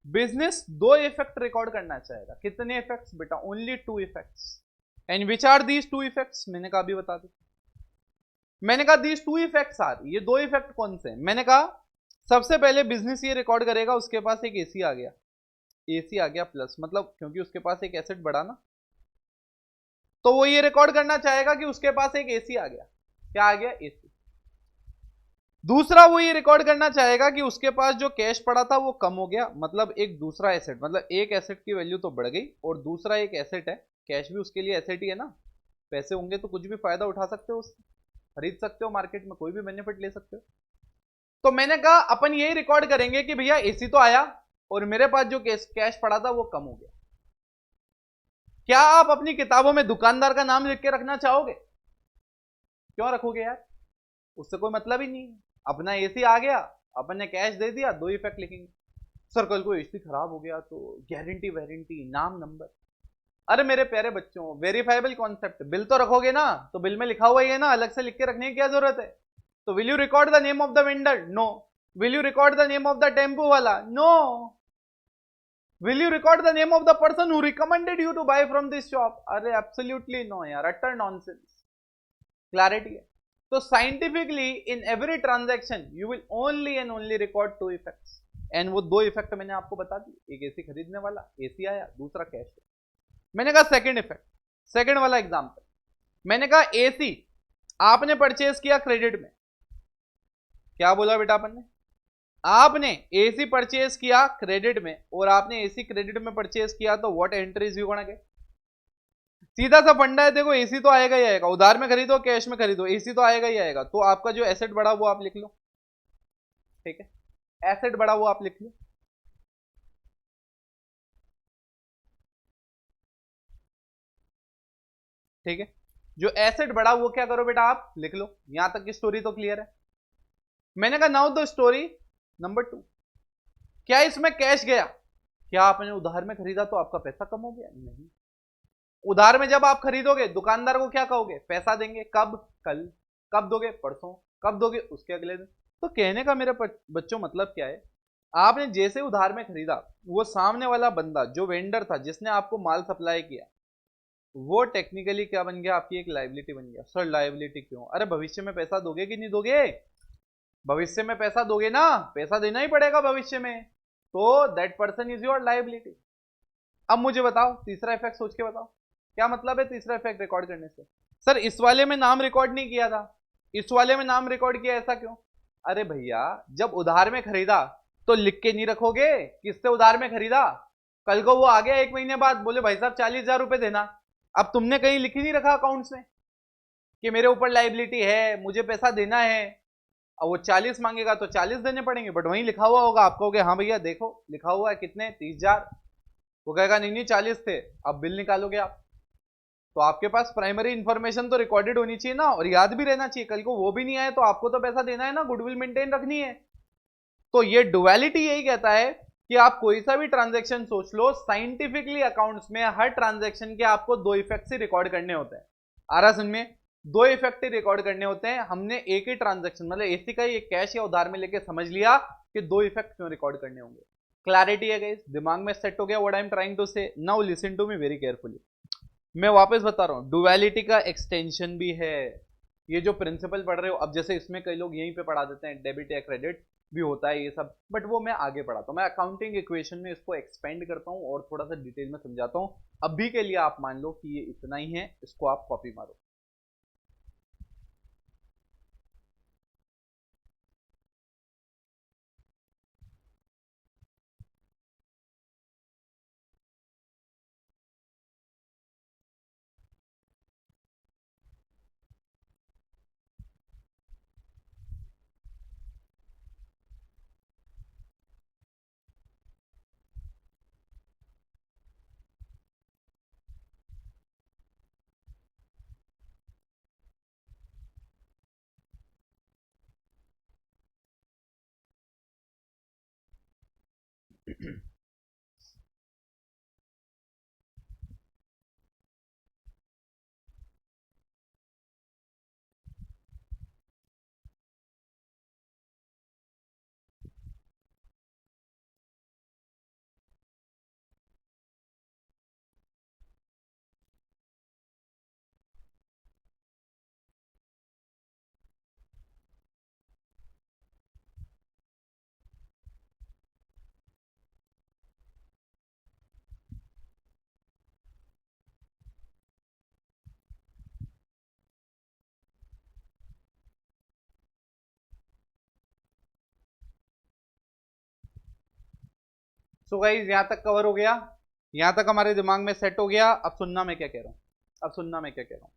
बिजनेस दो इफेक्ट रिकॉर्ड करना चाहेगा। कितने इफेक्ट्स बेटा? Only two effects. And which are these two effects? मैंने कहा अभी बता दो। मैंने कहा दीज टू इफेक्ट्स आर, ये दो इफेक्ट कौन से? मैंने कहा सबसे पहले बिजनेस ये रिकॉर्ड करेगा उसके पास एक एसी आ गया। एसी आ गया प्लस, मतलब क्योंकि उसके पास एक एसेट बढ़ा ना, तो वो ये रिकॉर्ड करना चाहेगा कि उसके पास एक एसी आ गया। क्या आ गया? एसी। दूसरा वो ये रिकॉर्ड करना चाहेगा कि उसके पास जो कैश पड़ा था वो कम हो गया, मतलब एक दूसरा एसेट, मतलब एक एसेट की वैल्यू तो बढ़ गई और दूसरा एक एसेट है, कैश भी उसके लिए एसेट ही है ना, पैसे होंगे तो कुछ भी फायदा उठा सकते हो उससे, खरीद सकते हो मार्केट में, कोई भी बेनिफिट ले सकते हो। तो मैंने कहा अपन यही रिकॉर्ड करेंगे कि भैया एसी तो आया और मेरे पास जो कैश पड़ा था वो कम हो गया। क्या आप अपनी किताबों में दुकानदार का नाम लिख के रखना चाहोगे? क्यों रखोगे यार? उससे कोई मतलब ही नहीं है। अपना एसी आ गया, अपन ने कैश दे दिया, दो इफेक्ट लिखेंगे। सर कल को एसी खराब हो गया तो गारंटी वारंटी नाम नंबर। अरे मेरे प्यारे बच्चों, वेरीफाइबल कॉन्सेप्ट, बिल तो रखोगे ना, तो बिल में लिखा हुआ ही है ना, अलग से लिख के रखने की क्या जरूरत है? तो will you record the name of the vendor? No. Will you record the name of the tempo वाला? No. Will you record the name of the person who recommended you to buy from this shop? अरे एब्सोल्युटली नो यार, अटर नॉनसेंस। क्लैरिटी है? तो scientifically in every transaction you will only and only record two effects, and वो दो इफेक्ट मैंने आपको बता दी। एक एसी खरीदने वाला, एसी आया, दूसरा कैश। मैंने कहा सेकंड इफेक्ट, सेकंड वाला एग्जांपल, मैंने कहा एसी आपने परचेज किया क्रेडिट में। क्या बोला बेटा अपन ने? आपने एसी परचेज किया क्रेडिट में, और आपने एसी क्रेडिट में परचेज किया, तो what entries you gonna get? सीधा सा फंडा है, देखो एसी तो आएगा ही आएगा, उधार में खरीदो कैश में खरीदो, एसी तो आएगा ही आएगा। तो आपका जो एसेट बढ़ा वो आप लिख लो, ठीक है? एसेट बढ़ा वो आप लिख लो। ठीक है? जो एसेट बढ़ा वो क्या करो बेटा? आप लिख लो। यहां तक की स्टोरी तो क्लियर है। मैंने कहा नाउ द स्टोरी नंबर 2। क्या इसमें कैश गया? क्या आपने उधार में खरीदा तो आपका पैसा कम हो गया? नहीं। उधार में जब आप खरीदोगे दुकानदार को क्या कहोगे? पैसा देंगे। कब? कल। कब दोगे? परसों। कब दोगे? उसके अगले दिन। तो कहने का मेरे बच्चों मतलब क्या है? आपने जैसे उधार में खरीदा, वो सामने वाला बंदा जो वेंडर था जिसने आपको माल सप्लाई किया, वो टेक्निकली क्या बन गया? आपकी एक लाइबिलिटी बन गया। सर लाइबिलिटी क्यों? अरे भविष्य में पैसा दोगे कि नहीं दोगे? भविष्य में पैसा दोगे ना, पैसा देना ही पड़ेगा भविष्य में, तो that person is your liability. अब मुझे बताओ तीसरा इफेक्ट, सोच के बताओ क्या मतलब है तीसरा इफेक्ट रिकॉर्ड करने से? सर इस वाले में नाम रिकॉर्ड नहीं किया था, इस वाले में नाम रिकॉर्ड किया, ऐसा क्यों? अरे भैया जब उधार में खरीदा तो लिख के नहीं रखोगे किससे उधार में खरीदा? कल को वो आ गया 1 महीने बाद, बोले भाई साहब 40,000 रुपए देना, अब तुमने कहीं लिख ही नहीं रखा अकाउंट्स में कि मेरे ऊपर लाइबिलिटी है, मुझे पैसा देना है। अब वो 40 मांगेगा तो 40 देने पड़ेंगे, बट वहीं लिखा हुआ होगा, आप कहोगे हाँ भैया देखो लिखा हुआ है कितने, 30,000। वो कहेगा नहीं नहीं 40 थे। अब बिल निकालोगे आप, तो आपके पास प्राइमरी इंफॉर्मेशन तो रिकॉर्डेड होनी चाहिए ना, और याद भी रहना चाहिए। कल को वो भी नहीं आए तो आपको तो पैसा देना है ना, गुडविल मेंटेन रखनी है। तो ये डुअलिटी यही कहता है कि आप कोई सा भी ट्रांजैक्शन सोच लो, साइंटिफिकली अकाउंट्स में हर ट्रांजैक्शन के आपको दो इफेक्ट्स ही रिकॉर्ड करने होते हैं। आ रहा समझ में? दो इफेक्ट ही रिकॉर्ड करने होते हैं। हमने एक ही ट्रांजैक्शन मतलब एसी का ही एक कैश या उधार में लेके समझ लिया कि दो इफेक्ट क्यों रिकॉर्ड करने होंगे। क्लैरिटी है गाइस? दिमाग में सेट हो गया what I am trying to say? Now listen to me very carefully. मैं वापस बता रहा हूं, डुअलिटी का एक्सटेंशन भी है। ये जो प्रिंसिपल पढ़ रहे हो, अब जैसे इसमें कई लोग यहीं पे पढ़ा देते हैं डेबिट या क्रेडिट भी होता है ये सब, बट वो मैं आगे पढ़ाता हूँ। मैं अकाउंटिंग इक्वेशन में इसको एक्सपेंड करता हूँ और थोड़ा सा डिटेल में समझाता हूँ। अभी के लिए आप मान लो कि ये इतना ही है, इसको आप कॉपी मारो। सो गाइस यहां तक कवर हो गया, यहां तक हमारे दिमाग में सेट हो गया। अब सुनना मैं क्या कह रहा हूं, अब सुनना मैं क्या कह रहा हूं।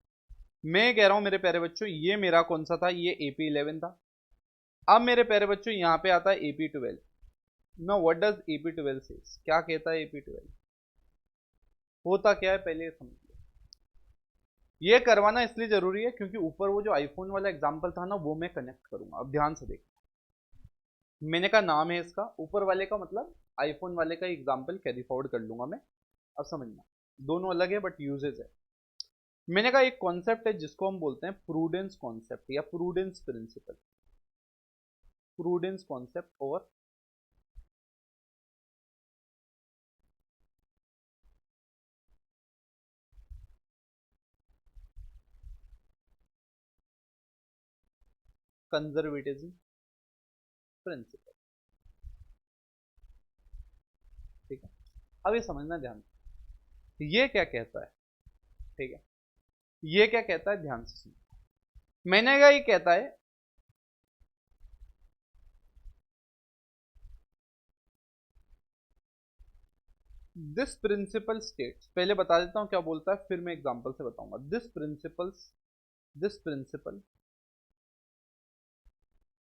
मैं कह रहा हूं मेरे प्यारे बच्चों, ये मेरा कौन सा था, ये AP11 था। अब मेरे प्यारे बच्चों यहां पे आता है AP12। Now what does AP12 says, क्या कहता है AP12, होता क्या है पहले ये समझ लो। ये करवाना इसलिए जरूरी है क्योंकि ऊपर वो जो आईफोन वाला एग्जांपल था ना, वो मैं कनेक्ट करूंगा। अब ध्यान से देख, मैंने का नाम है इसका, ऊपर वाले का मतलब आईफोन वाले का एग्जांपल कैरी फॉरवर्ड कर लूंगा मैं। अब समझना, दोनों अलग है बट यूजेज है। मैंने कहा एक कॉन्सेप्ट है जिसको हम बोलते हैं प्रूडेंस कॉन्सेप्ट या प्रूडेंस प्रिंसिपल। प्रूडेंस कॉन्सेप्ट और कंजर्वेटिज्म प्रिंसिपल। ठीक है, अब ये समझना ध्यान से, ये क्या कहता है। ठीक है, ये क्या कहता है, ध्यान से सुनो। मैंने कहा ये कहता है दिस प्रिंसिपल स्टेट्स, पहले बता देता हूं क्या बोलता है, फिर मैं एग्जांपल से बताऊंगा। This principle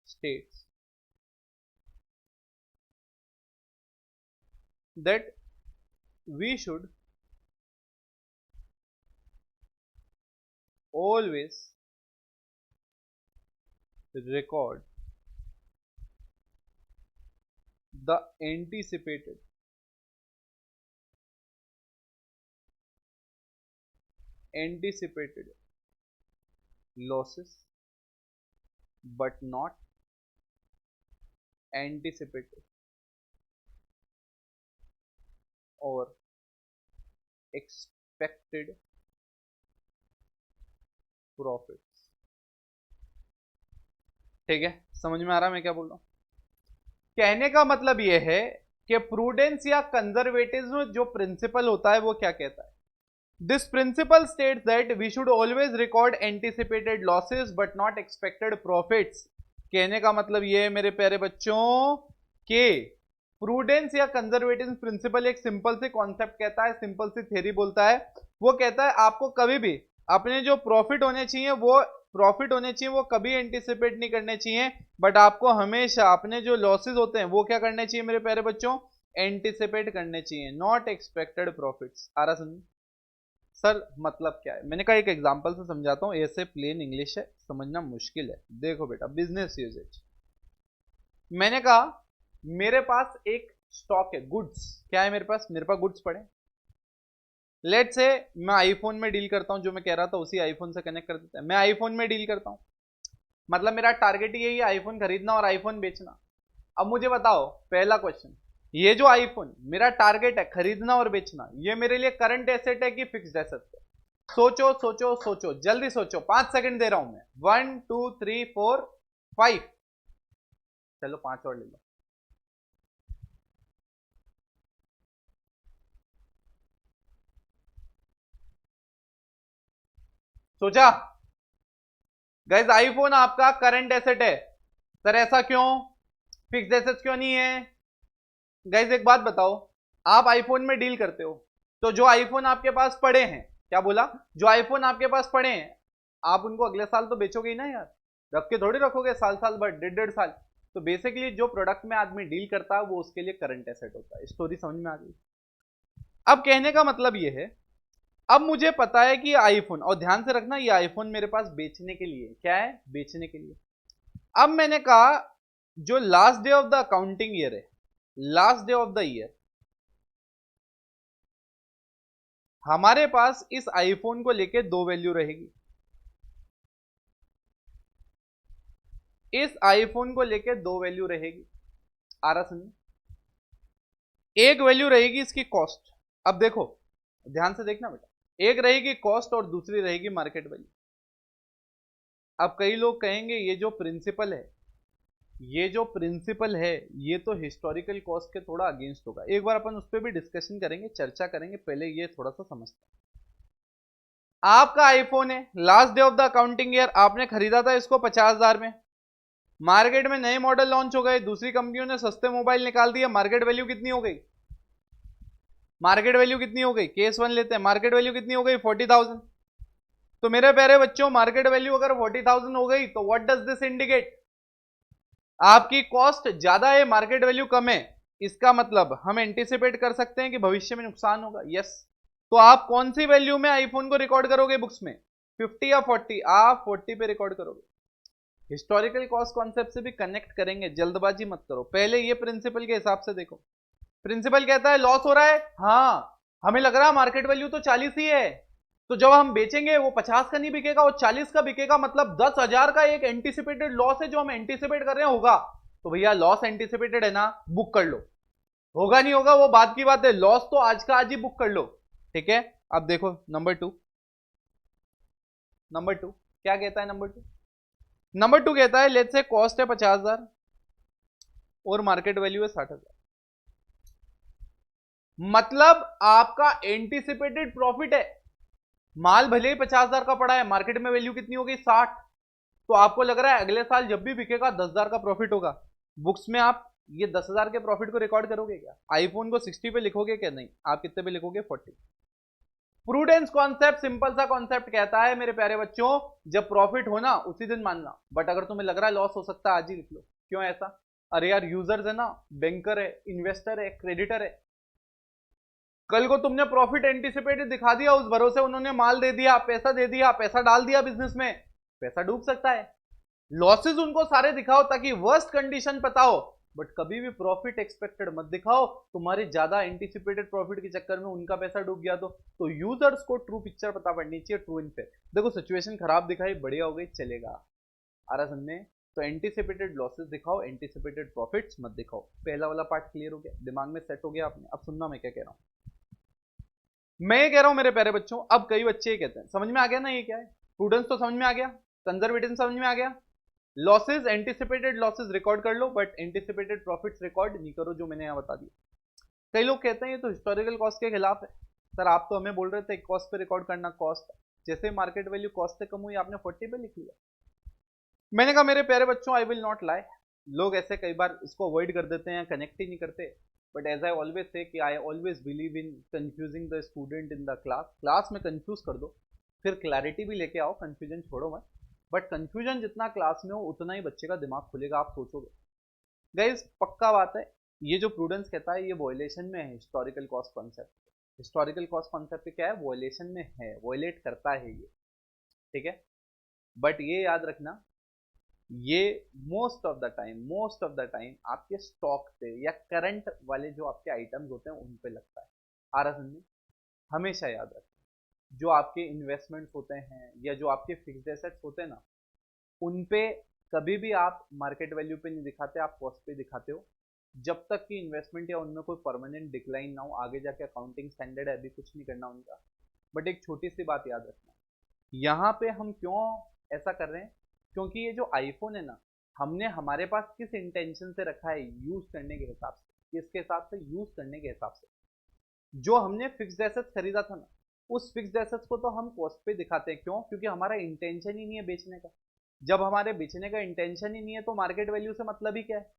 states that we should always record the anticipated losses but not anticipated or expected profits। ठीक है, समझ में आ रहा मैं क्या बोल रहा हूं। कहने का मतलब यह है कि प्रूडेंस या कंजर्वेटिज्म जो प्रिंसिपल होता है वो क्या कहता है, this principle states that we should always record anticipated losses but not expected profits. कहने का मतलब यह है मेरे प्यारे बच्चों कि प्रूडेंस या कंजर्वेटिज्म प्रिंसिपल एक सिंपल से कॉन्सेप्ट कहता है, सिंपल सी थ्योरी बोलता है। वो कहता है आपको कभी भी अपने जो प्रॉफिट होने चाहिए वो कभी एंटिसिपेट नहीं करने चाहिए, बट आपको हमेशा अपने जो लॉसेस होते हैं वो क्या करने चाहिए मेरे प्यारे बच्चों, एंटिसिपेट करने चाहिए, नॉट एक्सपेक्टेड प्रॉफिट्स। आ रहा समझ सर मतलब क्या है। मैंने कहा एक एग्जांपल से समझाता हूं, ऐसे प्लेन इंग्लिश है समझना मुश्किल है। देखो बेटा, बिजनेस यूजेज, मैंने कहा मेरे पास एक स्टॉक है, गुड्स। क्या है मेरे पास गुड्स पड़े। लेट्स से मैं आईफोन में डील करता हूं, जो मैं कह रहा था उसी आईफोन से कनेक्ट कर देता है। मैं आईफोन में डील करता हूं, मतलब मेरा टारगेट यही है आईफोन खरीदना और आईफोन बेचना। अब मुझे बताओ पहला क्वेश्चन, ये जो आईफोन मेरा टारगेट है खरीदना और बेचना, ये मेरे लिए करंट एसेट है कि फिक्स्ड एसेट है। सोचो सोचो सोचो, जल्दी सोचो, 5 सेकंड दे रहा हूं मैं। 1 2 3 4 5, चलो 5 और ले लो। सोचा गाइस, आईफोन आपका करंट एसेट है। सर ऐसा क्यों, फिक्स्ड एसेट क्यों नहीं है। गाइस एक बात बताओ, आप आईफोन में डील करते हो, तो जो आईफोन आपके पास पड़े हैं, क्या बोला, जो आईफोन आपके पास पड़े हैं, आप उनको अगले साल तो बेचोगे ही ना यार, रख के थोड़ी रखोगे साल साल भर, 1.5 साल। तो बेसिकली जो प्रोडक्ट में आदमी डील करता है वो उसके लिए करंट एसेट होता है। स्टोरी समझ में आ गई। अब कहने का मतलब ये है, अब मुझे पता है कि ये आईफोन, और ध्यान से रखना ये आईफोन मेरे पास बेचने के लिए, क्या है, बेचने के लिए। अब मैंने कहा जो last day of the accounting year है, last day of the year, हमारे पास इस आईफोन को लेके 2 वैल्यू रहेगी। इस आईफोन को लेके 2 वैल्यू रहेगी। आ रहा समझ, एक वैल्यू रहेगी इसकी कॉस्ट। अब देखो ध्यान से देखना बेटा, एक रहेगी कॉस्ट और दूसरी रहेगी मार्केट वैल्यू। अब कई लोग कहेंगे ये जो प्रिंसिपल है, ये तो हिस्टोरिकल कॉस्ट के थोड़ा अगेंस्ट होगा। एक बार अपन उस पर भी डिस्कशन करेंगे, चर्चा करेंगे, पहले ये थोड़ा सा समझते हैं। आपका आईफोन है, last day of the accounting year आपने खरीदा था इसको 50,000 में, मार्केट में नए मॉडल लॉन्च हो गए, दूसरी कंपनियों ने सस्ते मोबाइल निकाल दिए, मार्केट वैल्यू कितनी हो गई, मार्केट वैल्यू कितनी हो गई, केस 1 लेते हैं, मार्केट वैल्यू कितनी हो गई 40,000। तो मेरे प्यारे बच्चों मार्केट वैल्यू अगर 40,000 हो गई तो व्हाट डज दिस इंडिकेट, आपकी कॉस्ट ज्यादा है, मार्केट वैल्यू कम है। इसका मतलब हम एंटिसिपेट कर सकते हैं कि भविष्य में नुकसान होगा। यस। तो आप कौन सी वैल्यू में आईफोन को रिकॉर्ड करोगे बुक्स में, 50 या 40? आप 40 पे रिकॉर्ड करोगे। हिस्टोरिकल कॉस्ट कॉन्सेप्ट से भी कनेक्ट करेंगे, जल्दबाजी मत करो, पहले ये प्रिंसिपल के हिसाब से देखो। प्रिंसिपल कहता है लॉस हो रहा है, हाँ हमें लग रहा है मार्केट वैल्यू तो 40 ही है, तो जब हम बेचेंगे वो 50 का नहीं बिकेगा, वो 40 का बिकेगा, मतलब 10,000 का एक एंटीसिपेटेड लॉस है जो हम एंटीसिपेट कर रहे हैं होगा। तो भैया लॉस एंटीसिपेटेड है ना, बुक कर लो। होगा नहीं होगा वो बात की बात है, लॉस तो आज का आज ही बुक कर लो। ठीक है। अब देखो नंबर टू क्या कहता है। नंबर टू कहता है लेट्स से कॉस्ट है 50,000 और मार्केट वैल्यू है 60,000, मतलब आपका एंटीसिपेटेड प्रॉफिट है, माल भले ही 50,000 का पड़ा है, मार्केट में वैल्यू कितनी हो गई 60, तो आपको लग रहा है अगले साल जब भी बिकेगा 10,000 का प्रॉफिट होगा। बुक्स में आप ये 10,000 के प्रॉफिट को रिकॉर्ड करोगे क्या, आईफोन को 60 पे लिखोगे क्या, नहीं, आप कितने पे लिखोगे 40। प्रूडेंस कॉन्सेप्ट सिंपल सा कॉन्सेप्ट कहता है मेरे प्यारे बच्चों, जब प्रॉफिट होना उसी दिन मानना, बट अगर तुम्हें लग रहा है लॉस हो सकता है आज ही लिख लो। क्यों ऐसा, अरे यार यूजर्स है ना, बैंकर है, इन्वेस्टर है, क्रेडिटर है, कल को तुमने प्रॉफिट एंटिसिपेटेड दिखा दिया, उस भरोसे उन्होंने माल दे दिया, पैसा डाल दिया बिजनेस में, पैसा डूब सकता है। लॉसेस उनको सारे दिखाओ ताकि वर्स्ट कंडीशन पता हो, बट कभी भी प्रॉफिट एक्सपेक्टेड मत दिखाओ, तुम्हारे ज्यादा एंटिसिपेटेड प्रॉफिट के चक्कर में उनका पैसा डूब गया तो यूजर्स को ट्रू पिक्चर पता पड़नी चाहिए, ट्रू इन फैक्ट। देखो सिचुएशन खराब दिखाई, बढ़िया हो गई, चलेगा, आ रहा समझने। तो एंटिसिपेटेड लॉसेस दिखाओ, एंटिसिपेटेड प्रॉफिट्स मत दिखाओ। पहला वाला पार्ट क्लियर हो गया, दिमाग में सेट हो गया आपने। अब सुनना मैं क्या कह रहा हूं। मैं ये कह रहा हूं मेरे प्यारे बच्चों, अब कई बच्चे ये कहते हैं, समझ में आ गया ना ये क्या है, प्रूडेंस तो समझ में आ गया, कंजर्वेटिज्म समझ में आ गया, लॉसेस एंटिसिपेटेड लॉसेस रिकॉर्ड कर लो बट एंटिसिपेटेड प्रॉफिट्स रिकॉर्ड नहीं करो, जो मैंने यहां बता दिया। कई लोग कहते हैं ये तो हिस्टोरिकल कॉस्ट के खिलाफ है, सर आप तो हमें बोल रहे थे कॉस्ट पे रिकॉर्ड करना, कॉस्ट जैसे मार्केट वैल्यू कॉस्ट से कम हुई आपने 40 पे लिख लिया। मैंने कहा मेरे प्यारे बच्चों आई विल नॉट लाई, लोग ऐसे कई बार इसको अवॉइड कर देते हैं, कनेक्ट ही नहीं करते, but as I always say कि I always believe in confusing the student in the class में कंफ्यूज कर दो, फिर क्लैरिटी भी लेके आओ, कंफ्यूजन छोड़ो मत, बट कंफ्यूजन जितना क्लास में हो उतना ही बच्चे का दिमाग खुलेगा, आप सोचोगे। गाइस पक्का बात है, ये जो प्रूडेंस कहता है ये वॉयलेशन में है historical cost concept, historical cost concept क्या है, वॉयलेशन में है, वॉयलेट करता है ये, ठीक है। बट ये याद रखना, ये मोस्ट ऑफ द टाइम आपके स्टॉक पे या करंट वाले जो आपके आइटम्स होते हैं उन पे लगता है, आ रहा समझे। हमेशा याद रखना, जो आपके इन्वेस्टमेंट्स होते हैं या जो आपके फिक्स्ड एसेट्स होते हैं ना, उन पे कभी भी आप मार्केट वैल्यू पे नहीं दिखाते, आप कॉस्ट पे दिखाते हो, जब तक कि इन्वेस्टमेंट या उनमें कोई परमानेंट डिक्लाइन ना हो। आगे जाके अकाउंटिंग स्टैंडर्ड है, अभी कुछ नहीं करना उनका, बट एक छोटी सी बात याद रखना, यहाँ पे हम क्यों ऐसा कर रहे हैं, क्योंकि ये जो आईफोन है ना, हमने हमारे पास किस इंटेंशन से रखा है, यूज करने के हिसाब से, किसके हिसाब से, यूज करने के हिसाब से। जो हमने फिक्स्ड एसेट्स खरीदा था ना, उस फिक्स्ड एसेट्स को तो हम कॉस्ट पे दिखाते हैं, क्यों, क्योंकि हमारा इंटेंशन ही नहीं है बेचने का। जब हमारे बेचने का इंटेंशन ही नहीं है तो मार्केट वैल्यू से मतलब ही क्या है।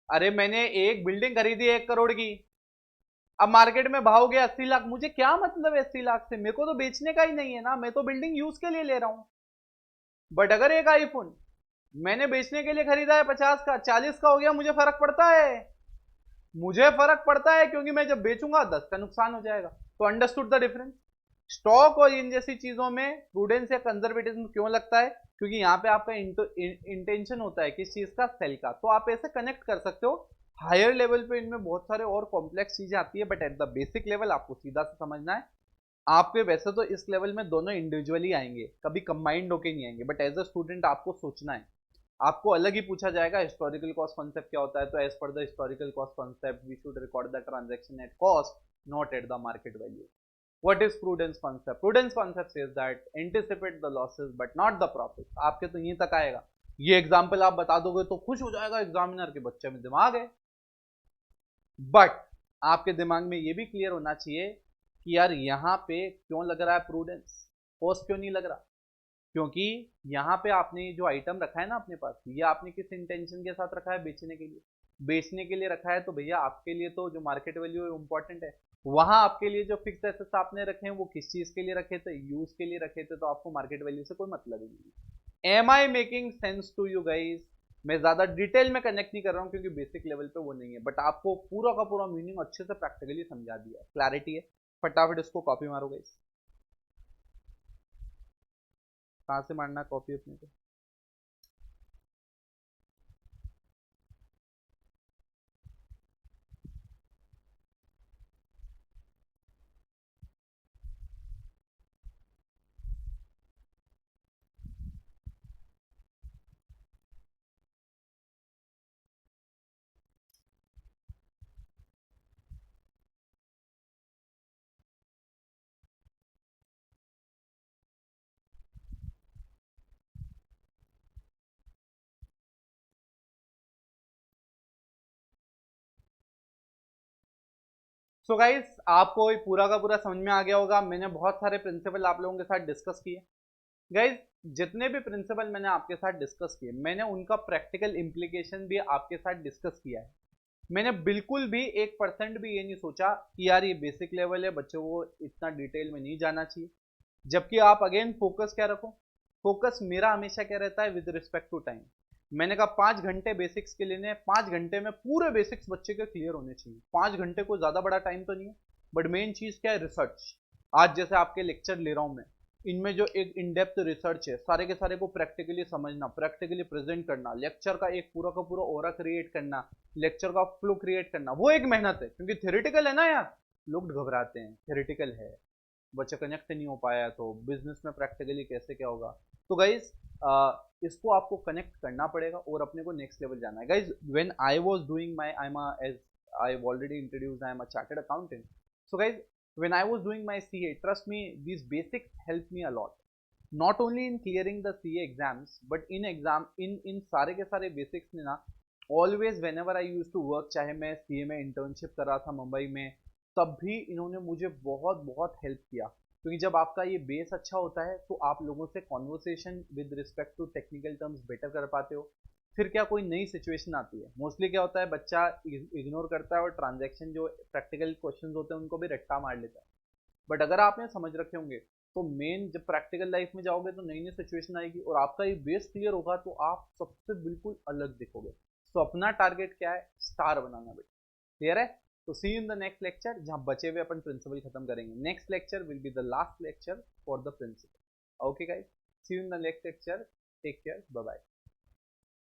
अरे मैंने एक बिल्डिंग खरीदी 1 करोड़ की, अब मार्केट में भाव गया 80 लाख, मुझे क्या मतलब है 80 लाख से, मेरे को तो बेचने का ही नहीं है ना, मैं तो बिल्डिंग यूज के लिए ले रहा हूं। बट अगर एक आईफोन मैंने बेचने के लिए खरीदा है 50 का, 40 का हो गया, मुझे फर्क पड़ता है, क्योंकि मैं जब बेचूंगा 10 का नुकसान हो जाएगा। तो अंडरस्टूड द डिफरेंस। स्टॉक और इन जैसी चीजों में प्रूडेंस या कंजर्वेटिज्म क्यों लगता है, क्योंकि यहाँ पे आपका इंटेंशन होता है किस चीज का, सेल का, तो आप ऐसे कनेक्ट कर सकते हो। हायर लेवल पे इनमें बहुत सारे और कॉम्प्लेक्स चीजें आती है, but at the basic level आपको सीधा से समझना है। आपके वैसे तो इस लेवल में दोनों इंडिविजुअली आएंगे, कभी कंबाइंड होके नहीं आएंगे, बट एज अ स्टूडेंट आपको सोचना है, आपको अलग ही पूछा जाएगा हिस्टोरिकल कॉस्ट कॉन्सेप्ट क्या होता है, तो as per the historical cost concept we should record the transaction at cost not at the market value. What is prudence concept? Prudence concept says that anticipate the losses but not the profits. आपके तो यहीं तक आएगा, ये एग्जाम्पल आप बता दोगे तो खुश हो जाएगा एग्जामिनर के बच्चे में दिमाग है, बट आपके दिमाग में ये भी क्लियर होना चाहिए कि यार यहाँ पे क्यों लग रहा है प्रूडेंस, कॉस्ट क्यों नहीं लग रहा, क्योंकि यहाँ पे आपने जो आइटम रखा है ना अपने पास, ये आपने किस इंटेंशन के साथ रखा है, बेचने के लिए। बेचने के लिए रखा है तो भैया आपके लिए तो जो मार्केट वैल्यू है इंपॉर्टेंट है। वहां आपके लिए जो फिक्स एसेट्स आपने रखे हैं वो किस चीज के लिए रखे थे, यूज के लिए रखे थे, तो आपको मार्केट वैल्यू से कोई मतलब ही नहीं। Am I making sense to you guys? मैं ज्यादा डिटेल में कनेक्ट नहीं कर रहा हूँ क्योंकि बेसिक लेवल पे वो नहीं है, बट आपको पूरा का पूरा मीनिंग अच्छे से प्रैक्टिकली समझा दिया, क्लैरिटी है। फटाफट इसको कॉपी मारो गाइस। कहां से मारना कॉपी अपने को? सो गाइस, आपको ये पूरा का पूरा समझ में आ गया होगा। मैंने बहुत सारे प्रिंसिपल आप लोगों के साथ डिस्कस किए। गाइज, जितने भी प्रिंसिपल मैंने आपके साथ डिस्कस किए, मैंने उनका प्रैक्टिकल इंप्लीकेशन भी आपके साथ डिस्कस किया है। मैंने बिल्कुल भी 1% भी ये नहीं सोचा कि यार ये बेसिक लेवल है, बच्चों को इतना डिटेल में नहीं जाना चाहिए। जबकि आप अगेन फोकस क्या रखो? फोकस मेरा हमेशा क्या रहता है? With respect to time. मैंने कहा 5 घंटे बेसिक्स के लेने, 5 घंटे में पूरे बेसिक्स बच्चे के क्लियर होने चाहिए। 5 घंटे को ज्यादा बड़ा टाइम तो नहीं है, बट मेन चीज क्या है? रिसर्च। आज जैसे आपके लेक्चर ले रहा हूं मैं, इनमें जो एक इन डेप्थ रिसर्च है, सारे के सारे को प्रैक्टिकली समझना, प्रैक्टिकली प्रेजेंट करना, लेक्चर का एक पूरा का पूरा ओरा क्रिएट करना, लेक्चर का फ्लो क्रिएट करना, वो एक मेहनत है। क्योंकि थ्योरेटिकल है ना यार, लोग घबराते हैं, थ्योरेटिकल है, बच्चा कनेक्ट नहीं हो पाया तो बिजनेस में प्रैक्टिकली कैसे क्या होगा। तो गाइज, इसको आपको कनेक्ट करना पड़ेगा और अपने को नेक्स्ट लेवल जाना है। Guys, when I was doing my, I am as I already introduced, I am a chartered accountant. So guys, when I was doing my CA, trust me, these basics helped me a lot. Not only in clearing the CA exams, but in exam, in सारे के सारे basics ने ना, always whenever I used to work, चाहे मैं CA में internship कर रहा था मुंबई में, तब भी इन्होंने मुझे बहुत बहुत हेल्प किया। क्योंकि जब आपका ये बेस अच्छा होता है तो आप लोगों से conversation with respect to technical terms better कर पाते हो। फिर क्या कोई नई सिचुएशन आती है, मोस्टली क्या होता है, बच्चा इग्नोर करता है और ट्रांजैक्शन जो प्रैक्टिकल क्वेश्चंस होते हैं उनको भी रट्टा मार लेता है। बट अगर आपने समझ रखे होंगे तो मेन जब प्रैक्टिकल लाइफ में जाओगे तो नई नई सिचुएशन आएगी और आपका ये बेस क्लियर होगा तो आप सबसे बिल्कुल अलग दिखोगे। तो अपना टारगेट क्या है? स्टार बनाना बेटा। क्लियर है? तो see in the next lecture, जहां बचे हुए अपन प्रिंसिपल खत्म करेंगे। Next lecture will be the last lecture for the principle. Okay guys, see you in the next lecture. Take care, bye bye.